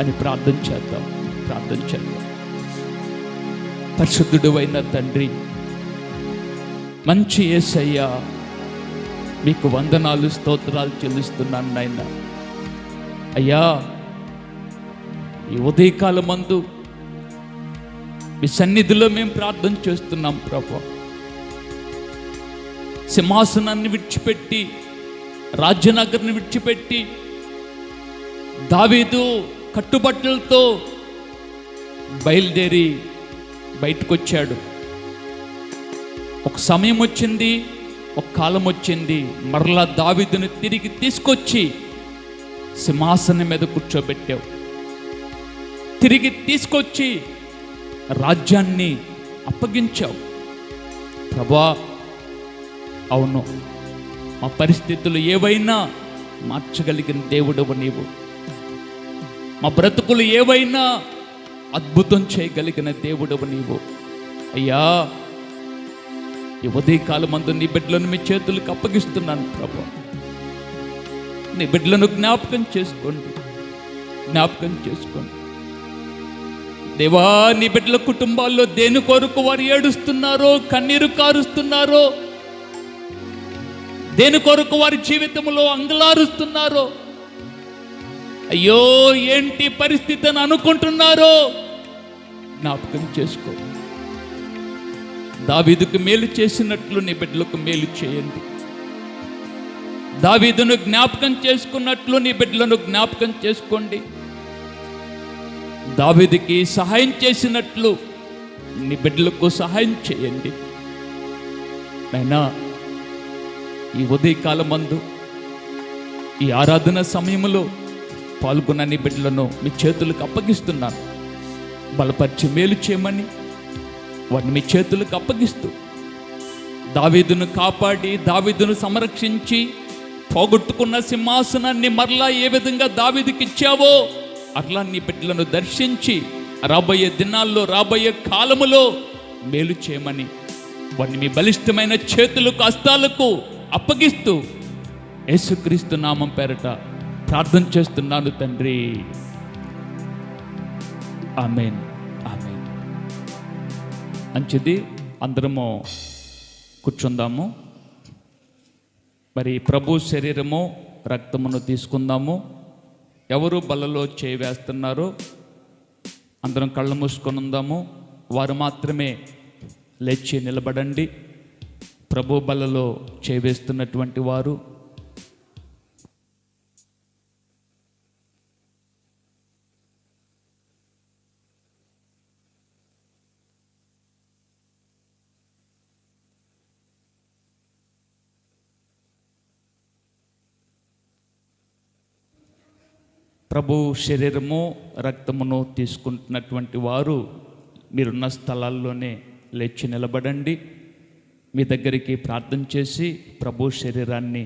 Speaker 1: అని ప్రార్థన చేద్దాం. ప్రార్థన చేద్దాం. పరిశుద్ధుడు అయిన తండ్రి, మంచి యేసయ్యా, మీకు వందనాలు స్తోత్రాలు చెల్లిస్తున్నాను నాయన. అయ్యా, ఈ ఉదయకాలమందు మీ సన్నిధిలో మేము ప్రార్థన చేస్తున్నాం ప్రభు. సింహాసనాన్ని విడిచిపెట్టి, రాజ్యనగర్ని విడిచిపెట్టి, దావీదు కట్టుబట్టలతో బయలుదేరి బయటకు వచ్చాడు. ఒక సమయం వచ్చింది, ఒక కాలం వచ్చింది, మరలా దావీదును తిరిగి తీసుకొచ్చి సింహాసనం మీద కూర్చోబెట్టావు. తిరిగి తీసుకొచ్చి రాజ్యాన్ని అప్పగించావు ప్రభా. అవును, మా పరిస్థితులు ఏవైనా మార్చగలిగిన దేవుడవు నీవు. మా బ్రతుకులు ఏవైనా అద్భుతం చేయగలిగిన దేవుడవు నీవు. అయ్యా, ఈ ఉదయకాలమందు నీ బిడ్డలను మీ చేతులకు అప్పగిస్తున్నాను ప్రభు. నీ బిడ్డలను జ్ఞాపకం చేసుకోండి, జ్ఞాపకం చేసుకోండి దేవా. నీ బిడ్డల కుటుంబాల్లో దేని కొరకు వారు ఏడుస్తున్నారో, కన్నీరు కారుస్తున్నారో, దేని కొరకు వారి జీవితంలో అంగలారుస్తున్నారో, అయ్యో ఏంటి పరిస్థితి అని అనుకుంటున్నారో జ్ఞాపకం చేసుకో. దావీదుకు మేలు చేసినట్లు నీ బిడ్డలకు మేలు చేయండి. దావీదును జ్ఞాపకం చేసుకున్నట్లు నీ బిడ్డలను జ్ఞాపకం చేసుకోండి. దావీదుకి సహాయం చేసినట్లు నీ బిడ్డలకు సహాయం చేయండి నాయనా. ఈ ఉదయకాలమందు, ఈ ఆరాధన సమయంలో పాల్గొన్న నీ బిడ్డలను మీ చేతులకు అప్పగిస్తున్నాను. బలపరిచి మేలు చేయమని వారిని మీ చేతులకు అప్పగిస్తూ, దావీదును కాపాడి దావీదును సంరక్షించి పోగొట్టుకున్న సింహాసనాన్ని మరలా ఏ విధంగా దావీదుకి ఇచ్చావో అట్లా నీ బిడ్డలను దర్శించి రాబోయే దినాల్లో రాబోయే కాలములో మేలు చేయమని వారిని మీ బలిష్టమైన చేతులకు హస్తాలకు అప్పగిస్తూ యేసుక్రీస్తు నామం పేరట ప్రార్థన చేస్తున్నాను తండ్రి. ఆమేన్, ఆమేన్. మంచిది, అందరము కూర్చుందాము. మరి ప్రభు శరీరము రక్తమును తీసుకుందాము. ఎవరు బల్లలో చేయి వేస్తున్నారో అందరం కళ్ళు మూసుకొని ఉందాము. వారు మాత్రమే లేచి నిలబడండి. ప్రభు బల్లలో చేయి వేస్తున్నటువంటి వారు ప్రభు శరీరము రక్తమును తీసుకుంటున్నటువంటి వారు మీరున్న స్థలాల్లోనే లేచి నిలబడండి. మీ దగ్గరికి ప్రార్థన చేసి ప్రభు శరీరాన్ని